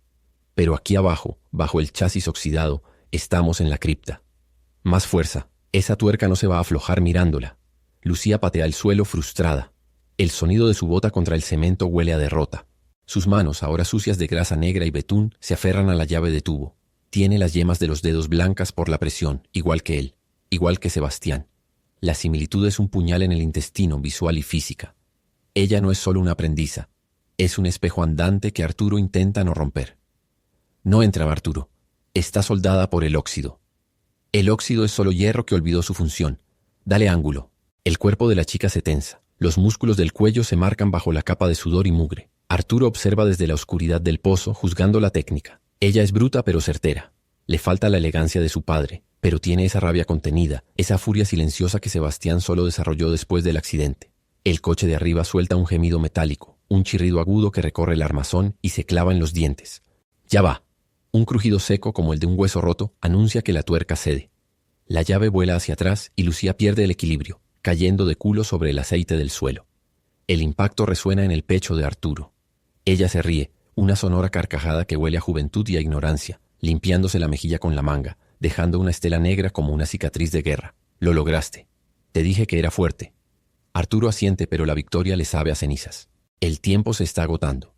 Pero aquí abajo, bajo el chasis oxidado, estamos en la cripta. Más fuerza. Esa tuerca no se va a aflojar mirándola. Lucía patea el suelo frustrada. El sonido de su bota contra el cemento huele a derrota. Sus manos, ahora sucias de grasa negra y betún, se aferran a la llave de tubo. Tiene las yemas de los dedos blancas por la presión, igual que él, igual que Sebastián. La similitud es un puñal en el intestino, visual y física. Ella no es solo una aprendiza, es un espejo andante que Arturo intenta no romper. No entra Arturo. Está soldada por el óxido. El óxido es solo hierro que olvidó su función. Dale ángulo. El cuerpo de la chica se tensa. Los músculos del cuello se marcan bajo la capa de sudor y mugre. Arturo observa desde la oscuridad del pozo, juzgando la técnica. Ella es bruta pero certera. Le falta la elegancia de su padre, pero tiene esa rabia contenida, esa furia silenciosa que Sebastián solo desarrolló después del accidente. El coche de arriba suelta un gemido metálico, un chirrido agudo que recorre el armazón y se clava en los dientes. Ya va. Un crujido seco como el de un hueso roto anuncia que la tuerca cede. La llave vuela hacia atrás y Lucía pierde el equilibrio, cayendo de culo sobre el aceite del suelo. El impacto resuena en el pecho de Arturo. Ella se ríe, una sonora carcajada que huele a juventud y a ignorancia, limpiándose la mejilla con la manga, dejando una estela negra como una cicatriz de guerra. Lo lograste. Te dije que era fuerte. Arturo asiente, pero la victoria le sabe a cenizas. El tiempo se está agotando.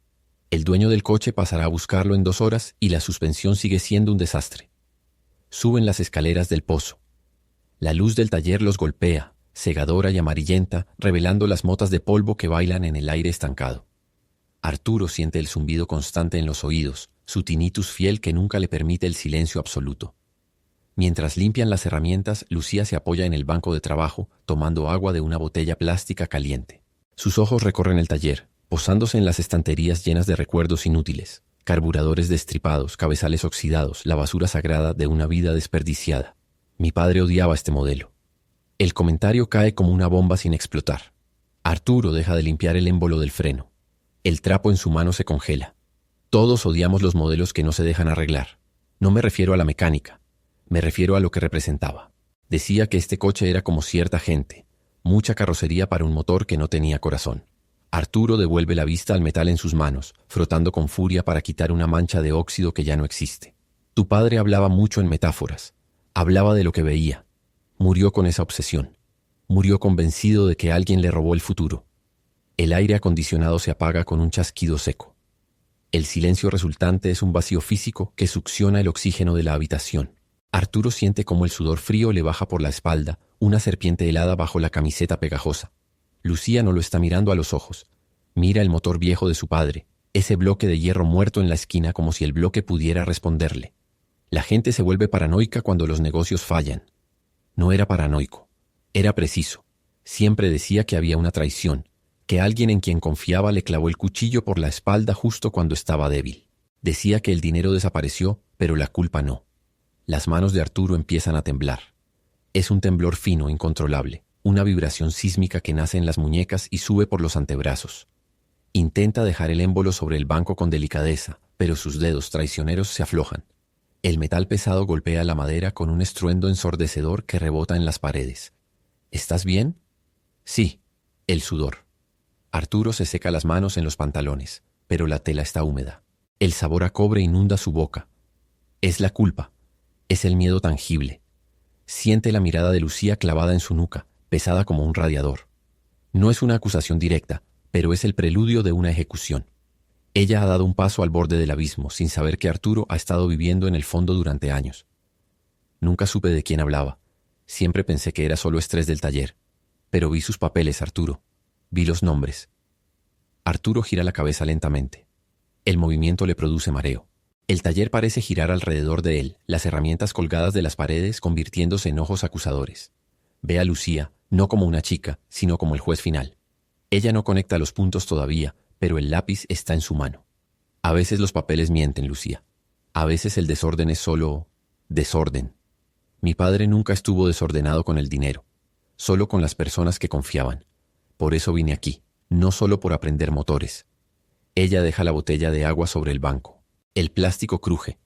El dueño del coche pasará a buscarlo en 2 horas y la suspensión sigue siendo un desastre. Suben las escaleras del pozo. La luz del taller los golpea, cegadora y amarillenta, revelando las motas de polvo que bailan en el aire estancado. Arturo siente el zumbido constante en los oídos, su tinnitus fiel que nunca le permite el silencio absoluto. Mientras limpian las herramientas, Lucía se apoya en el banco de trabajo, tomando agua de una botella plástica caliente. Sus ojos recorren el taller, posándose en las estanterías llenas de recuerdos inútiles, carburadores destripados, cabezales oxidados, la basura sagrada de una vida desperdiciada. Mi padre odiaba este modelo. El comentario cae como una bomba sin explotar. Arturo deja de limpiar el émbolo del freno. El trapo en su mano se congela. Todos odiamos los modelos que no se dejan arreglar. No me refiero a la mecánica, me refiero a lo que representaba. Decía que este coche era como cierta gente, mucha carrocería para un motor que no tenía corazón. Arturo devuelve la vista al metal en sus manos, frotando con furia para quitar una mancha de óxido que ya no existe. Tu padre hablaba mucho en metáforas. Hablaba de lo que veía. Murió con esa obsesión. Murió convencido de que alguien le robó el futuro. El aire acondicionado se apaga con un chasquido seco. El silencio resultante es un vacío físico que succiona el oxígeno de la habitación. Arturo siente como el sudor frío le baja por la espalda, una serpiente helada bajo la camiseta pegajosa. Lucía no lo está mirando a los ojos. Mira el motor viejo de su padre, ese bloque de hierro muerto en la esquina como si el bloque pudiera responderle. La gente se vuelve paranoica cuando los negocios fallan. No era paranoico. Era preciso. Siempre decía que había una traición, que alguien en quien confiaba le clavó el cuchillo por la espalda justo cuando estaba débil. Decía que el dinero desapareció, pero la culpa no. Las manos de Arturo empiezan a temblar. Es un temblor fino, incontrolable, una vibración sísmica que nace en las muñecas y sube por los antebrazos. Intenta dejar el émbolo sobre el banco con delicadeza, pero sus dedos traicioneros se aflojan. El metal pesado golpea la madera con un estruendo ensordecedor que rebota en las paredes. ¿Estás bien? Sí, el sudor. Arturo se seca las manos en los pantalones, pero la tela está húmeda. El sabor a cobre inunda su boca. Es la culpa. Es el miedo tangible. Siente la mirada de Lucía clavada en su nuca, pesada como un radiador. No es una acusación directa, pero es el preludio de una ejecución. Ella ha dado un paso al borde del abismo, sin saber que Arturo ha estado viviendo en el fondo durante años. Nunca supe de quién hablaba. Siempre pensé que era solo estrés del taller. Pero vi sus papeles, Arturo. Vi los nombres. Arturo gira la cabeza lentamente. El movimiento le produce mareo. El taller parece girar alrededor de él, las herramientas colgadas de las paredes convirtiéndose en ojos acusadores. Ve a Lucía, no como una chica, sino como el juez final. Ella no conecta los puntos todavía, pero el lápiz está en su mano. A veces los papeles mienten, Lucía. A veces el desorden es solo desorden. Mi padre nunca estuvo desordenado con el dinero, solo con las personas que confiaban. Por eso vine aquí, no solo por aprender motores. Ella deja la botella de agua sobre el banco. El plástico cruje.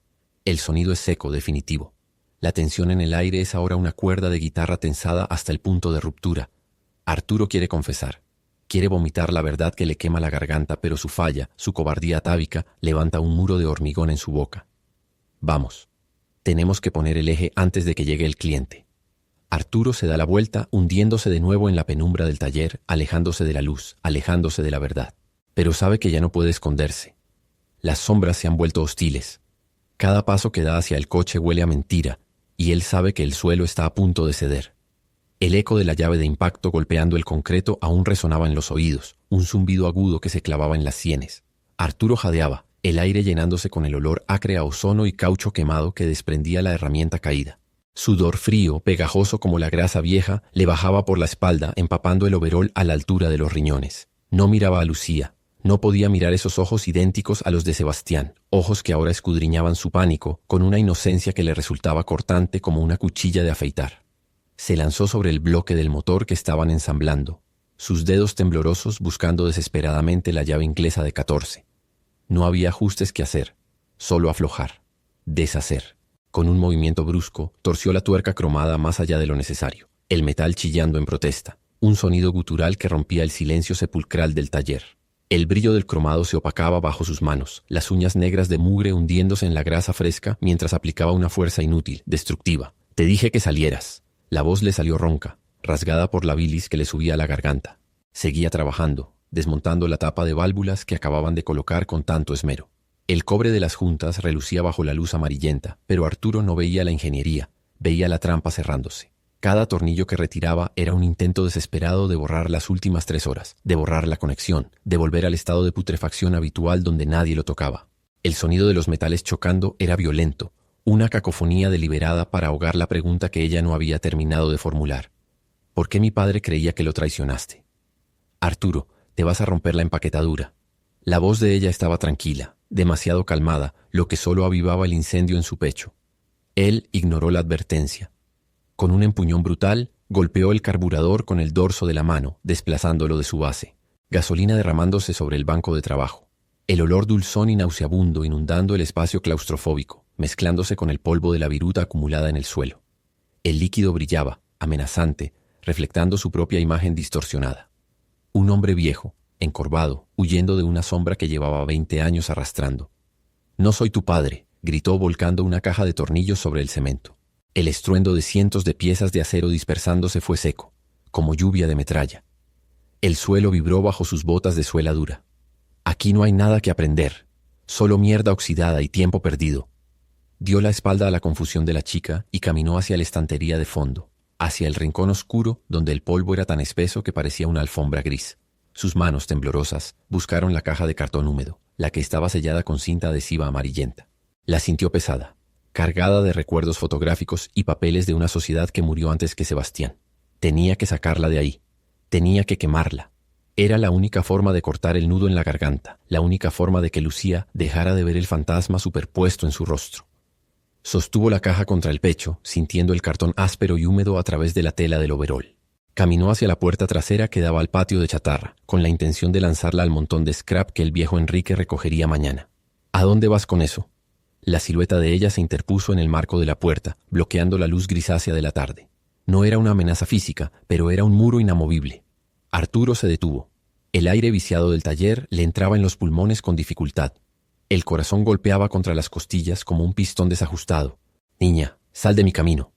El sonido es seco, definitivo. La tensión en el aire es ahora una cuerda de guitarra tensada hasta el punto de ruptura. Arturo quiere confesar. Quiere vomitar la verdad que le quema la garganta, pero su falla, su cobardía atávica, levanta un muro de hormigón en su boca. Vamos. Tenemos que poner el eje antes de que llegue el cliente. Arturo se da la vuelta, hundiéndose de nuevo en la penumbra del taller, alejándose de la luz, alejándose de la verdad. Pero sabe que ya no puede esconderse. Las sombras se han vuelto hostiles. Cada paso que da hacia el coche huele a mentira, y él sabe que el suelo está a punto de ceder. El eco de la llave de impacto golpeando el concreto aún resonaba en los oídos, un zumbido agudo que se clavaba en las sienes. Arturo jadeaba, el aire llenándose con el olor acre a ozono y caucho quemado que desprendía la herramienta caída. Sudor frío, pegajoso como la grasa vieja, le bajaba por la espalda, empapando el overol a la altura de los riñones. No miraba a Lucía. No podía mirar esos ojos idénticos a los de Sebastián, ojos que ahora escudriñaban su pánico con una inocencia que le resultaba cortante como una cuchilla de afeitar. Se lanzó sobre el bloque del motor que estaban ensamblando, sus dedos temblorosos buscando desesperadamente la llave inglesa de 14. No había ajustes que hacer, solo aflojar, deshacer. Con un movimiento brusco, torció la tuerca cromada más allá de lo necesario, el metal chillando en protesta, un sonido gutural que rompía el silencio sepulcral del taller. El brillo del cromado se opacaba bajo sus manos, las uñas negras de mugre hundiéndose en la grasa fresca mientras aplicaba una fuerza inútil, destructiva. «Te dije que salieras». La voz le salió ronca, rasgada por la bilis que le subía a la garganta. Seguía trabajando, desmontando la tapa de válvulas que acababan de colocar con tanto esmero. El cobre de las juntas relucía bajo la luz amarillenta, pero Arturo no veía la ingeniería, veía la trampa cerrándose. Cada tornillo que retiraba era un intento desesperado de borrar las últimas 3 horas, de borrar la conexión, de volver al estado de putrefacción habitual donde nadie lo tocaba. El sonido de los metales chocando era violento, una cacofonía deliberada para ahogar la pregunta que ella no había terminado de formular. ¿Por qué mi padre creía que lo traicionaste? Arturo, te vas a romper la empaquetadura. La voz de ella estaba tranquila, demasiado calmada, lo que solo avivaba el incendio en su pecho. Él ignoró la advertencia. Con un empuñón brutal, golpeó el carburador con el dorso de la mano, desplazándolo de su base. Gasolina derramándose sobre el banco de trabajo. El olor dulzón y nauseabundo inundando el espacio claustrofóbico, mezclándose con el polvo de la viruta acumulada en el suelo. El líquido brillaba, amenazante, reflectando su propia imagen distorsionada. Un hombre viejo, encorvado, huyendo de una sombra que llevaba 20 años arrastrando. «No soy tu padre», gritó volcando una caja de tornillos sobre el cemento. El estruendo de cientos de piezas de acero dispersándose fue seco, como lluvia de metralla. El suelo vibró bajo sus botas de suela dura. Aquí no hay nada que aprender, solo mierda oxidada y tiempo perdido. Dio la espalda a la confusión de la chica y caminó hacia la estantería de fondo, hacia el rincón oscuro donde el polvo era tan espeso que parecía una alfombra gris. Sus manos temblorosas buscaron la caja de cartón húmedo, la que estaba sellada con cinta adhesiva amarillenta. La sintió pesada, cargada de recuerdos fotográficos y papeles de una sociedad que murió antes que Sebastián. Tenía que sacarla de ahí. Tenía que quemarla. Era la única forma de cortar el nudo en la garganta, la única forma de que Lucía dejara de ver el fantasma superpuesto en su rostro. Sostuvo la caja contra el pecho, sintiendo el cartón áspero y húmedo a través de la tela del overol. Caminó hacia la puerta trasera que daba al patio de chatarra, con la intención de lanzarla al montón de scrap que el viejo Enrique recogería mañana. ¿A dónde vas con eso? La silueta de ella se interpuso en el marco de la puerta, bloqueando la luz grisácea de la tarde. No era una amenaza física, pero era un muro inamovible. Arturo se detuvo. El aire viciado del taller le entraba en los pulmones con dificultad. El corazón golpeaba contra las costillas como un pistón desajustado. «Niña, sal de mi camino».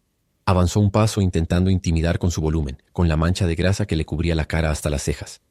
Avanzó un paso intentando intimidar con su volumen, con la mancha de grasa que le cubría la cara hasta las cejas.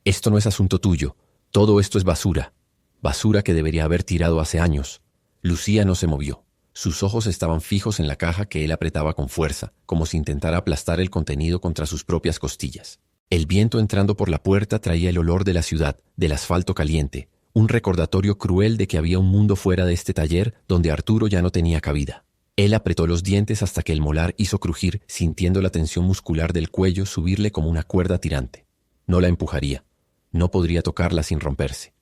«Esto no es asunto tuyo. Todo esto es basura. Basura que debería haber tirado hace años». Lucía no se movió. Sus ojos estaban fijos en la caja que él apretaba con fuerza, como si intentara aplastar el contenido contra sus propias costillas. El viento entrando por la puerta traía el olor de la ciudad, del asfalto caliente, un recordatorio cruel de que había un mundo fuera de este taller donde Arturo ya no tenía cabida. Él apretó los dientes hasta que el molar hizo crujir, sintiendo la tensión muscular del cuello subirle como una cuerda tirante. No la empujaría. No podría tocarla sin romperse.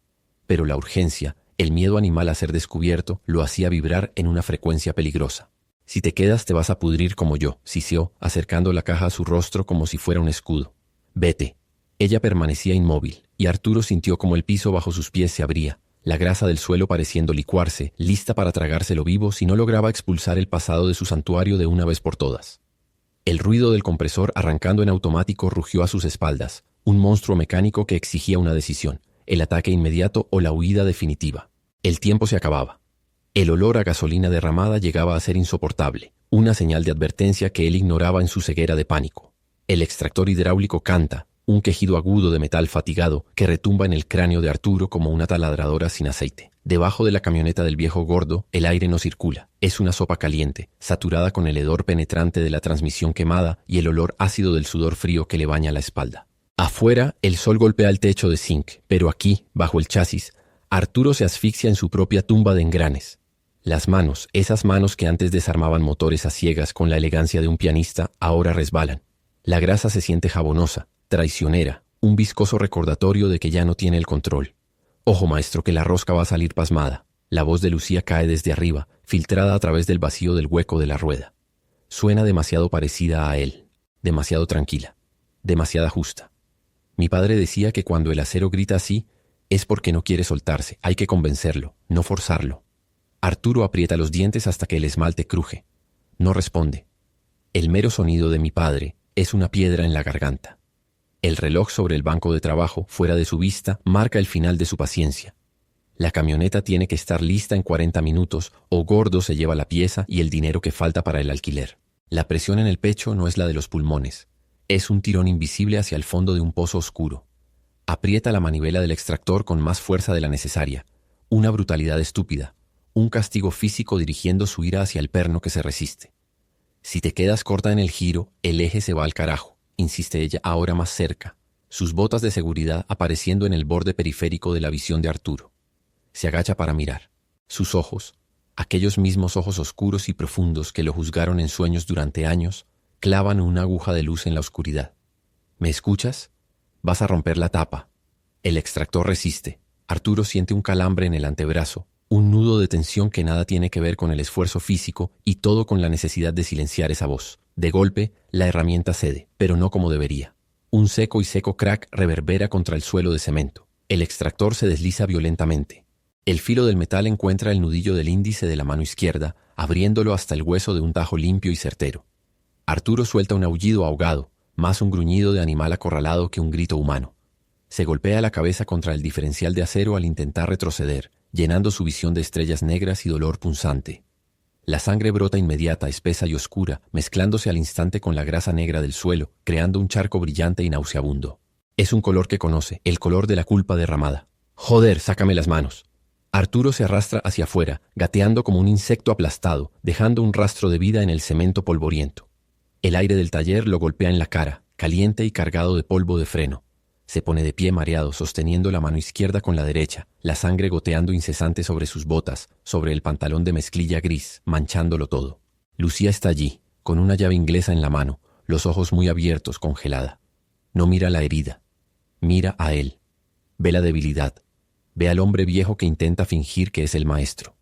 Pero la urgencia, el miedo animal a ser descubierto, lo hacía vibrar en una frecuencia peligrosa. «Si te quedas te vas a pudrir como yo», siseó, acercando la caja a su rostro como si fuera un escudo. «Vete». Ella permanecía inmóvil, y Arturo sintió como el piso bajo sus pies se abría, la grasa del suelo pareciendo licuarse, lista para tragárselo vivo si no lograba expulsar el pasado de su santuario de una vez por todas. El ruido del compresor arrancando en automático rugió a sus espaldas, un monstruo mecánico que exigía una decisión, el ataque inmediato o la huida definitiva. El tiempo se acababa. El olor a gasolina derramada llegaba a ser insoportable, una señal de advertencia que él ignoraba en su ceguera de pánico. El extractor hidráulico canta, un quejido agudo de metal fatigado que retumba en el cráneo de Arturo como una taladradora sin aceite. Debajo de la camioneta del viejo gordo, el aire no circula. Es una sopa caliente, saturada con el hedor penetrante de la transmisión quemada y el olor ácido del sudor frío que le baña la espalda. Afuera, el sol golpea el techo de zinc, pero aquí, bajo el chasis, Arturo se asfixia en su propia tumba de engranes. Las manos, esas manos que antes desarmaban motores a ciegas con la elegancia de un pianista, ahora resbalan. La grasa se siente jabonosa, traicionera, un viscoso recordatorio de que ya no tiene el control. «Ojo, maestro, que la rosca va a salir pasmada». La voz de Lucía cae desde arriba, filtrada a través del vacío del hueco de la rueda. Suena demasiado parecida a él, demasiado tranquila, demasiado justa. Mi padre decía que cuando el acero grita así, es porque no quiere soltarse, hay que convencerlo, no forzarlo. Arturo aprieta los dientes hasta que el esmalte cruje. No responde. El mero sonido de mi padre es una piedra en la garganta. El reloj sobre el banco de trabajo, fuera de su vista, marca el final de su paciencia. La camioneta tiene que estar lista en 40 minutos o Gordo se lleva la pieza y el dinero que falta para el alquiler. La presión en el pecho no es la de los pulmones. Es un tirón invisible hacia el fondo de un pozo oscuro. Aprieta la manivela del extractor con más fuerza de la necesaria. Una brutalidad estúpida. Un castigo físico dirigiendo su ira hacia el perno que se resiste. «Si te quedas corta en el giro, el eje se va al carajo», insiste ella ahora más cerca, sus botas de seguridad apareciendo en el borde periférico de la visión de Arturo. Se agacha para mirar. Sus ojos, aquellos mismos ojos oscuros y profundos que lo juzgaron en sueños durante años, clavan una aguja de luz en la oscuridad. «¿Me escuchas? Vas a romper la tapa». El extractor resiste. Arturo siente un calambre en el antebrazo, un nudo de tensión que nada tiene que ver con el esfuerzo físico y todo con la necesidad de silenciar esa voz. De golpe, la herramienta cede, pero no como debería. Un seco y seco crack reverbera contra el suelo de cemento. El extractor se desliza violentamente. El filo del metal encuentra el nudillo del índice de la mano izquierda, abriéndolo hasta el hueso de un tajo limpio y certero. Arturo suelta un aullido ahogado, más un gruñido de animal acorralado que un grito humano. Se golpea la cabeza contra el diferencial de acero al intentar retroceder, llenando su visión de estrellas negras y dolor punzante. La sangre brota inmediata, espesa y oscura, mezclándose al instante con la grasa negra del suelo, creando un charco brillante y nauseabundo. Es un color que conoce, el color de la culpa derramada. «Joder, sácame las manos». Arturo se arrastra hacia afuera, gateando como un insecto aplastado, dejando un rastro de vida en el cemento polvoriento. El aire del taller lo golpea en la cara, caliente y cargado de polvo de freno. Se pone de pie mareado, sosteniendo la mano izquierda con la derecha, la sangre goteando incesante sobre sus botas, sobre el pantalón de mezclilla gris, manchándolo todo. Lucía está allí, con una llave inglesa en la mano, los ojos muy abiertos, congelada. No mira la herida. Mira a él. Ve la debilidad. Ve al hombre viejo que intenta fingir que es el maestro.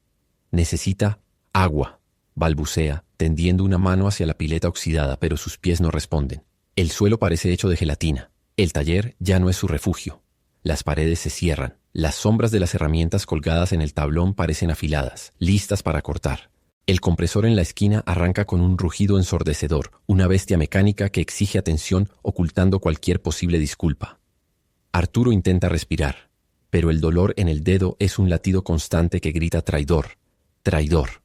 Necesita agua, balbucea, tendiendo una mano hacia la pileta oxidada, pero sus pies no responden. El suelo parece hecho de gelatina. El taller ya no es su refugio. Las paredes se cierran. Las sombras de las herramientas colgadas en el tablón parecen afiladas, listas para cortar. El compresor en la esquina arranca con un rugido ensordecedor, una bestia mecánica que exige atención ocultando cualquier posible disculpa. Arturo intenta respirar, pero el dolor en el dedo es un latido constante que grita traidor, traidor.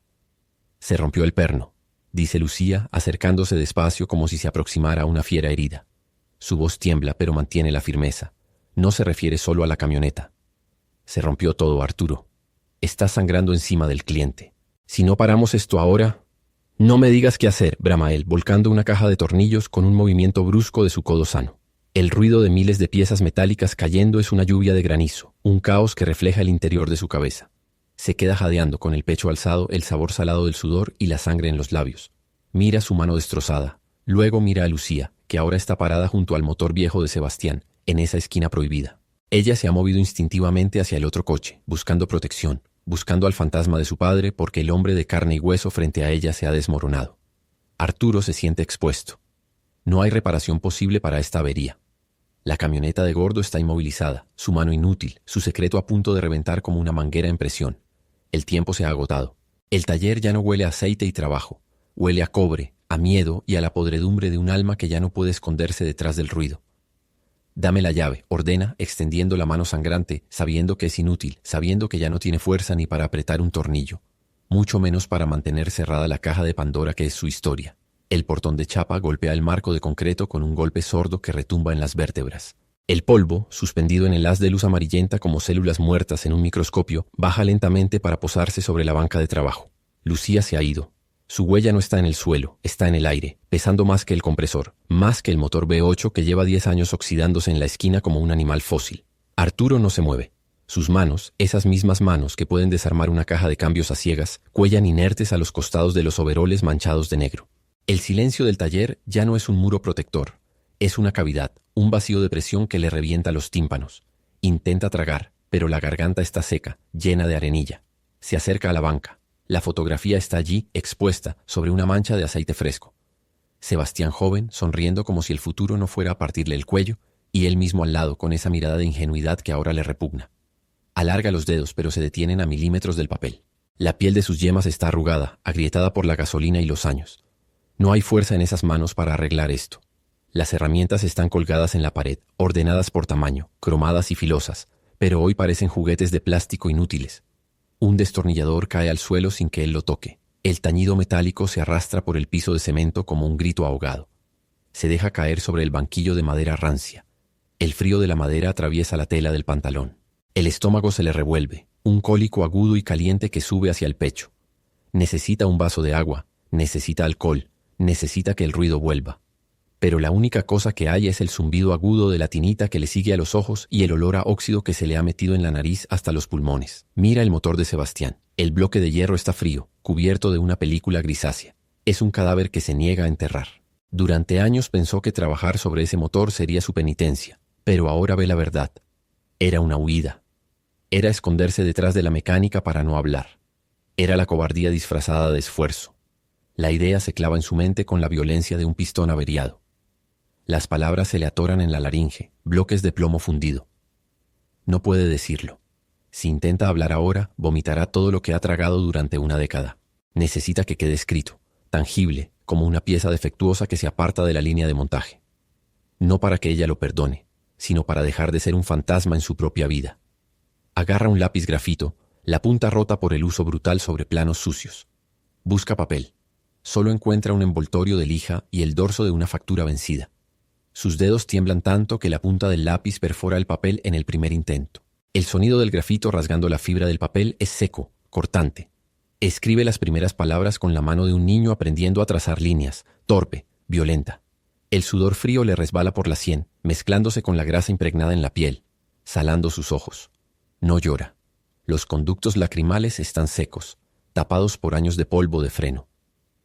Se rompió el perno, dice Lucía, acercándose despacio como si se aproximara a una fiera herida. Su voz tiembla, pero mantiene la firmeza. No se refiere solo a la camioneta. Se rompió todo, Arturo. Está sangrando encima del cliente. Si no paramos esto ahora... No me digas qué hacer, brama él, volcando una caja de tornillos con un movimiento brusco de su codo sano. El ruido de miles de piezas metálicas cayendo es una lluvia de granizo, un caos que refleja el interior de su cabeza. Se queda jadeando con el pecho alzado, el sabor salado del sudor y la sangre en los labios. Mira su mano destrozada. Luego mira a Lucía, que ahora está parada junto al motor viejo de Sebastián, en esa esquina prohibida. Ella se ha movido instintivamente hacia el otro coche, buscando protección, buscando al fantasma de su padre porque el hombre de carne y hueso frente a ella se ha desmoronado. Arturo se siente expuesto. No hay reparación posible para esta avería. La camioneta de Gordo está inmovilizada, su mano inútil, su secreto a punto de reventar como una manguera en presión. El tiempo se ha agotado. El taller ya no huele a aceite y trabajo. Huele a cobre, a miedo y a la podredumbre de un alma que ya no puede esconderse detrás del ruido. Dame la llave, ordena, extendiendo la mano sangrante, sabiendo que es inútil, sabiendo que ya no tiene fuerza ni para apretar un tornillo, mucho menos para mantener cerrada la caja de Pandora que es su historia. El portón de chapa golpea el marco de concreto con un golpe sordo que retumba en las vértebras. El polvo, suspendido en el haz de luz amarillenta como células muertas en un microscopio, baja lentamente para posarse sobre la banca de trabajo. Lucía se ha ido. Su huella no está en el suelo, está en el aire, pesando más que el compresor, más que el motor V8 que lleva 10 años oxidándose en la esquina como un animal fósil. Arturo no se mueve. Sus manos, esas mismas manos que pueden desarmar una caja de cambios a ciegas, cuellan inertes a los costados de los overoles manchados de negro. El silencio del taller ya no es un muro protector. Es una cavidad, un vacío de presión que le revienta los tímpanos. Intenta tragar, pero la garganta está seca, llena de arenilla. Se acerca a la banca. La fotografía está allí, expuesta, sobre una mancha de aceite fresco. Sebastián joven, sonriendo como si el futuro no fuera a partirle el cuello, y él mismo al lado, con esa mirada de ingenuidad que ahora le repugna. Alarga los dedos, pero se detienen a milímetros del papel. La piel de sus yemas está arrugada, agrietada por la gasolina y los años. No hay fuerza en esas manos para arreglar esto. Las herramientas están colgadas en la pared, ordenadas por tamaño, cromadas y filosas, pero hoy parecen juguetes de plástico inútiles. Un destornillador cae al suelo sin que él lo toque. El tañido metálico se arrastra por el piso de cemento como un grito ahogado. Se deja caer sobre el banquillo de madera rancia. El frío de la madera atraviesa la tela del pantalón. El estómago se le revuelve, un cólico agudo y caliente que sube hacia el pecho. Necesita un vaso de agua, necesita alcohol, necesita que el ruido vuelva. Pero la única cosa que hay es el zumbido agudo de la tinita que le sigue a los ojos y el olor a óxido que se le ha metido en la nariz hasta los pulmones. Mira el motor de Sebastián. El bloque de hierro está frío, cubierto de una película grisácea. Es un cadáver que se niega a enterrar. Durante años pensó que trabajar sobre ese motor sería su penitencia, pero ahora ve la verdad. Era una huida. Era esconderse detrás de la mecánica para no hablar. Era la cobardía disfrazada de esfuerzo. La idea se clava en su mente con la violencia de un pistón averiado. Las palabras se le atoran en la laringe, bloques de plomo fundido. No puede decirlo. Si intenta hablar ahora, vomitará todo lo que ha tragado durante una década. Necesita que quede escrito, tangible, como una pieza defectuosa que se aparta de la línea de montaje. No para que ella lo perdone, sino para dejar de ser un fantasma en su propia vida. Agarra un lápiz grafito, la punta rota por el uso brutal sobre planos sucios. Busca papel. Solo encuentra un envoltorio de lija y el dorso de una factura vencida. Sus dedos tiemblan tanto que la punta del lápiz perfora el papel en el primer intento. El sonido del grafito rasgando la fibra del papel es seco, cortante. Escribe las primeras palabras con la mano de un niño aprendiendo a trazar líneas, torpe, violenta. El sudor frío le resbala por la sien, mezclándose con la grasa impregnada en la piel, salando sus ojos. No llora. Los conductos lacrimales están secos, tapados por años de polvo de freno.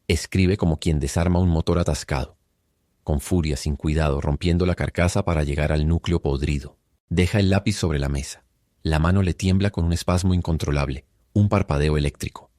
Escribe como quien desarma un motor atascado. Con furia, sin cuidado, rompiendo la carcasa para llegar al núcleo podrido. Deja el lápiz sobre la mesa. La mano le tiembla con un espasmo incontrolable, un parpadeo eléctrico.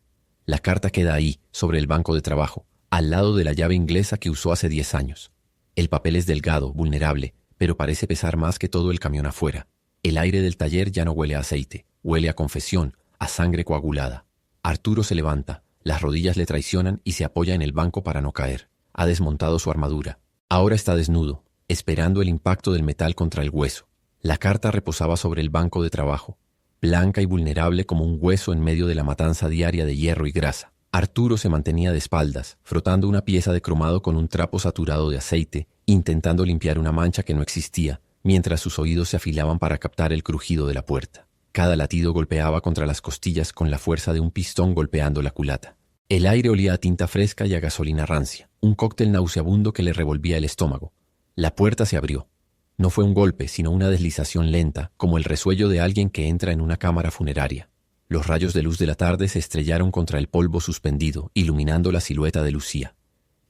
La carta queda ahí, sobre el banco de trabajo, al lado de la llave inglesa que usó hace 10 años. El papel es delgado, vulnerable, pero parece pesar más que todo el camión afuera. El aire del taller ya no huele a aceite, huele a confesión, a sangre coagulada. Arturo se levanta, las rodillas le traicionan y se apoya en el banco para no caer. Ha desmontado su armadura. Ahora está desnudo, esperando el impacto del metal contra el hueso. La carta reposaba sobre el banco de trabajo, blanca y vulnerable como un hueso en medio de la matanza diaria de hierro y grasa. Arturo se mantenía de espaldas, frotando una pieza de cromado con un trapo saturado de aceite, intentando limpiar una mancha que no existía, mientras sus oídos se afilaban para captar el crujido de la puerta. Cada latido golpeaba contra las costillas con la fuerza de un pistón golpeando la culata. El aire olía a tinta fresca y a gasolina rancia, un cóctel nauseabundo que le revolvía el estómago. La puerta se abrió. No fue un golpe, sino una deslización lenta, como el resuello de alguien que entra en una cámara funeraria. Los rayos de luz de la tarde se estrellaron contra el polvo suspendido, iluminando la silueta de Lucía.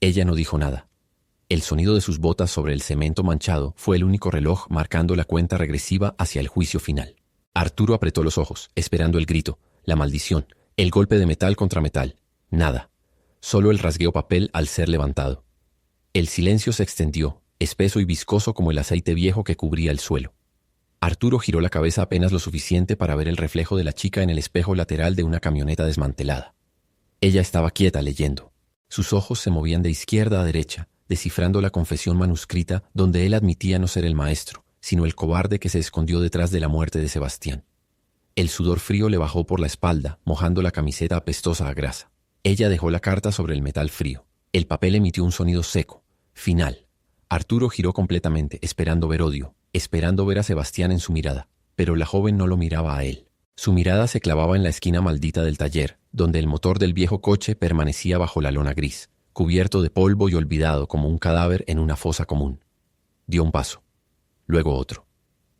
Ella no dijo nada. El sonido de sus botas sobre el cemento manchado fue el único reloj marcando la cuenta regresiva hacia el juicio final. Arturo apretó los ojos, esperando el grito, la maldición, el golpe de metal contra metal. Nada. Solo el rasgueo papel al ser levantado. El silencio se extendió, espeso y viscoso como el aceite viejo que cubría el suelo. Arturo giró la cabeza apenas lo suficiente para ver el reflejo de la chica en el espejo lateral de una camioneta desmantelada. Ella estaba quieta leyendo. Sus ojos se movían de izquierda a derecha, descifrando la confesión manuscrita donde él admitía no ser el maestro, sino el cobarde que se escondió detrás de la muerte de Sebastián. El sudor frío le bajó por la espalda, mojando la camiseta apestosa a grasa. Ella dejó la carta sobre el metal frío. El papel emitió un sonido seco, final. Arturo giró completamente, esperando ver odio, esperando ver a Sebastián en su mirada, pero la joven no lo miraba a él. Su mirada se clavaba en la esquina maldita del taller, donde el motor del viejo coche permanecía bajo la lona gris, cubierto de polvo y olvidado como un cadáver en una fosa común. Dio un paso, luego otro.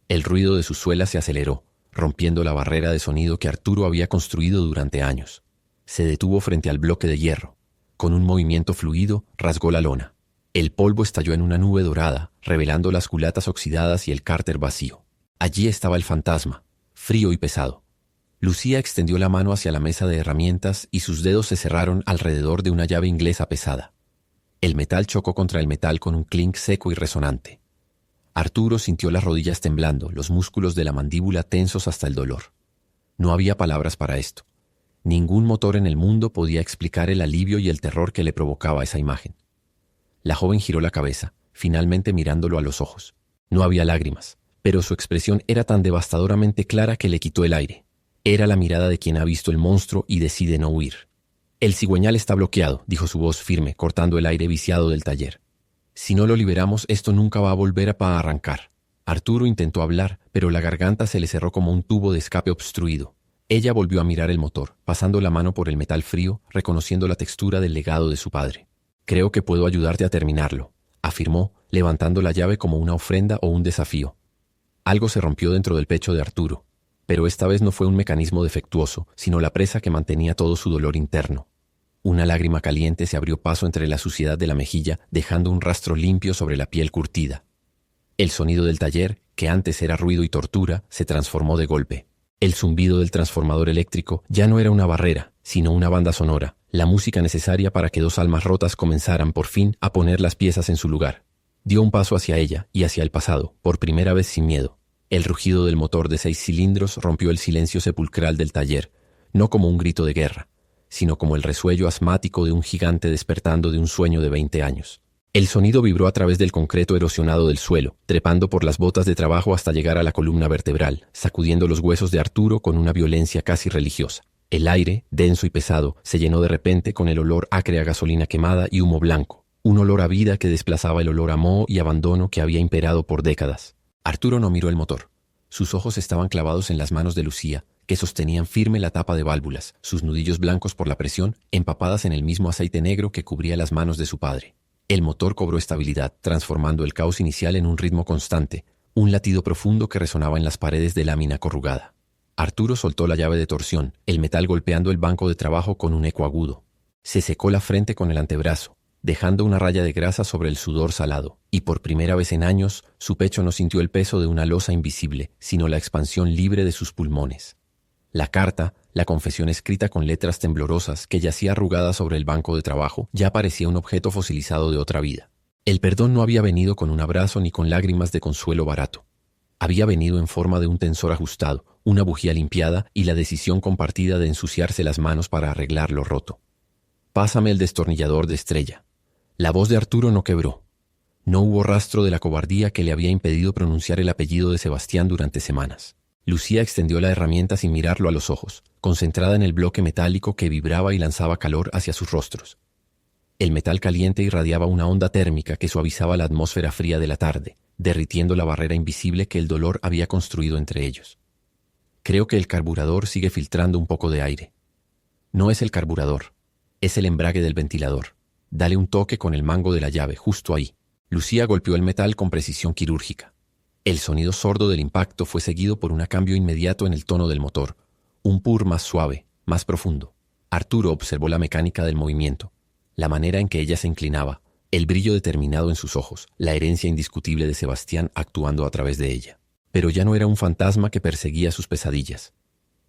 El ruido de su suela se aceleró, rompiendo la barrera de sonido que Arturo había construido durante años. Se detuvo frente al bloque de hierro. Con un movimiento fluido, rasgó la lona. El polvo estalló en una nube dorada, revelando las culatas oxidadas y el cárter vacío. Allí estaba el fantasma, frío y pesado. Lucía extendió la mano hacia la mesa de herramientas y sus dedos se cerraron alrededor de una llave inglesa pesada. El metal chocó contra el metal con un clink seco y resonante. Arturo sintió las rodillas temblando, los músculos de la mandíbula tensos hasta el dolor. No había palabras para esto. Ningún motor en el mundo podía explicar el alivio y el terror que le provocaba esa imagen. La joven giró la cabeza, finalmente mirándolo a los ojos. No había lágrimas, pero su expresión era tan devastadoramente clara que le quitó el aire. Era la mirada de quien ha visto el monstruo y decide no huir. «El cigüeñal está bloqueado», dijo su voz firme, cortando el aire viciado del taller. «Si no lo liberamos, esto nunca va a volver a arrancar». Arturo intentó hablar, pero la garganta se le cerró como un tubo de escape obstruido. Ella volvió a mirar el motor, pasando la mano por el metal frío, reconociendo la textura del legado de su padre. «Creo que puedo ayudarte a terminarlo», afirmó, levantando la llave como una ofrenda o un desafío. Algo se rompió dentro del pecho de Arturo, pero esta vez no fue un mecanismo defectuoso, sino la presa que mantenía todo su dolor interno. Una lágrima caliente se abrió paso entre la suciedad de la mejilla, dejando un rastro limpio sobre la piel curtida. El sonido del taller, que antes era ruido y tortura, se transformó de golpe. El zumbido del transformador eléctrico ya no era una barrera, sino una banda sonora, la música necesaria para que dos almas rotas comenzaran por fin a poner las piezas en su lugar. Dio un paso hacia ella y hacia el pasado, por primera vez sin miedo. El rugido del motor de 6 cilindros rompió el silencio sepulcral del taller, no como un grito de guerra, sino como el resuello asmático de un gigante despertando de un sueño de 20 años. El sonido vibró a través del concreto erosionado del suelo, trepando por las botas de trabajo hasta llegar a la columna vertebral, sacudiendo los huesos de Arturo con una violencia casi religiosa. El aire, denso y pesado, se llenó de repente con el olor acre a gasolina quemada y humo blanco, un olor a vida que desplazaba el olor a moho y abandono que había imperado por décadas. Arturo no miró el motor. Sus ojos estaban clavados en las manos de Lucía, que sostenían firme la tapa de válvulas, sus nudillos blancos por la presión, empapadas en el mismo aceite negro que cubría las manos de su padre. El motor cobró estabilidad, transformando el caos inicial en un ritmo constante, un latido profundo que resonaba en las paredes de lámina corrugada. Arturo soltó la llave de torsión, el metal golpeando el banco de trabajo con un eco agudo. Se secó la frente con el antebrazo, dejando una raya de grasa sobre el sudor salado, y por primera vez en años, su pecho no sintió el peso de una losa invisible, sino la expansión libre de sus pulmones. La carta, la confesión escrita con letras temblorosas que yacía arrugada sobre el banco de trabajo, ya parecía un objeto fosilizado de otra vida. El perdón no había venido con un abrazo ni con lágrimas de consuelo barato. Había venido en forma de un tensor ajustado, una bujía limpiada y la decisión compartida de ensuciarse las manos para arreglar lo roto. «Pásame el destornillador de Estrella». La voz de Arturo no quebró. No hubo rastro de la cobardía que le había impedido pronunciar el apellido de Sebastián durante semanas. Lucía extendió la herramienta sin mirarlo a los ojos, concentrada en el bloque metálico que vibraba y lanzaba calor hacia sus rostros. El metal caliente irradiaba una onda térmica que suavizaba la atmósfera fría de la tarde, derritiendo la barrera invisible que el dolor había construido entre ellos. «Creo que el carburador sigue filtrando un poco de aire». «No es el carburador, es el embrague del ventilador. Dale un toque con el mango de la llave, justo ahí». Lucía golpeó el metal con precisión quirúrgica. El sonido sordo del impacto fue seguido por un cambio inmediato en el tono del motor, un purr más suave, más profundo. Arturo observó la mecánica del movimiento, la manera en que ella se inclinaba, el brillo determinado en sus ojos, la herencia indiscutible de Sebastián actuando a través de ella. Pero ya no era un fantasma que perseguía sus pesadillas.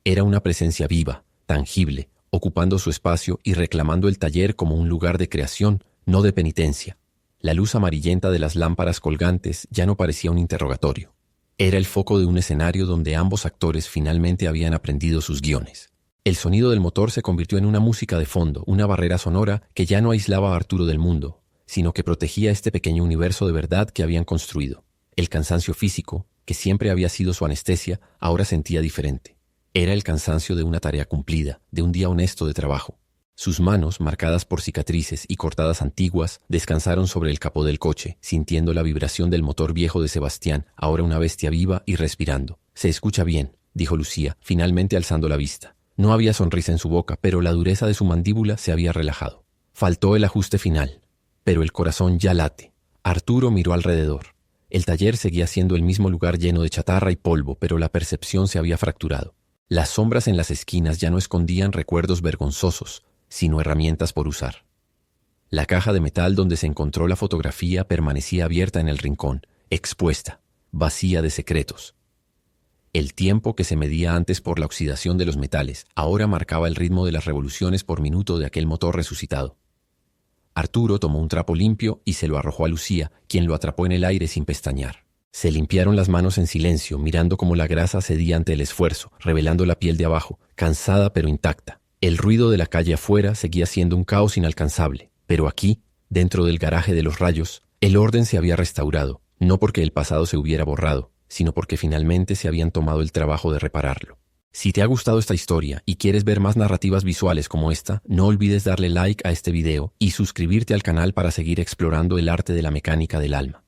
Era una presencia viva, tangible, ocupando su espacio y reclamando el taller como un lugar de creación, no de penitencia. La luz amarillenta de las lámparas colgantes ya no parecía un interrogatorio. Era el foco de un escenario donde ambos actores finalmente habían aprendido sus guiones. El sonido del motor se convirtió en una música de fondo, una barrera sonora que ya no aislaba a Arturo del mundo, sino que protegía este pequeño universo de verdad que habían construido. El cansancio físico, que siempre había sido su anestesia, ahora sentía diferente. Era el cansancio de una tarea cumplida, de un día honesto de trabajo. Sus manos, marcadas por cicatrices y cortadas antiguas, descansaron sobre el capó del coche, sintiendo la vibración del motor viejo de Sebastián, ahora una bestia viva y respirando. «Se escucha bien», dijo Lucía, finalmente alzando la vista. No había sonrisa en su boca, pero la dureza de su mandíbula se había relajado. Faltó el ajuste final, pero el corazón ya late. Arturo miró alrededor. El taller seguía siendo el mismo lugar lleno de chatarra y polvo, pero la percepción se había fracturado. Las sombras en las esquinas ya no escondían recuerdos vergonzosos, sino herramientas por usar. La caja de metal donde se encontró la fotografía permanecía abierta en el rincón, expuesta, vacía de secretos. El tiempo que se medía antes por la oxidación de los metales ahora marcaba el ritmo de las revoluciones por minuto de aquel motor resucitado. Arturo tomó un trapo limpio y se lo arrojó a Lucía, quien lo atrapó en el aire sin pestañear. Se limpiaron las manos en silencio, mirando cómo la grasa cedía ante el esfuerzo, revelando la piel de abajo, cansada pero intacta. El ruido de la calle afuera seguía siendo un caos inalcanzable, pero aquí, dentro del garaje de los rayos, el orden se había restaurado, no porque el pasado se hubiera borrado, sino porque finalmente se habían tomado el trabajo de repararlo. Si te ha gustado esta historia y quieres ver más narrativas visuales como esta, no olvides darle like a este video y suscribirte al canal para seguir explorando el arte de la mecánica del alma.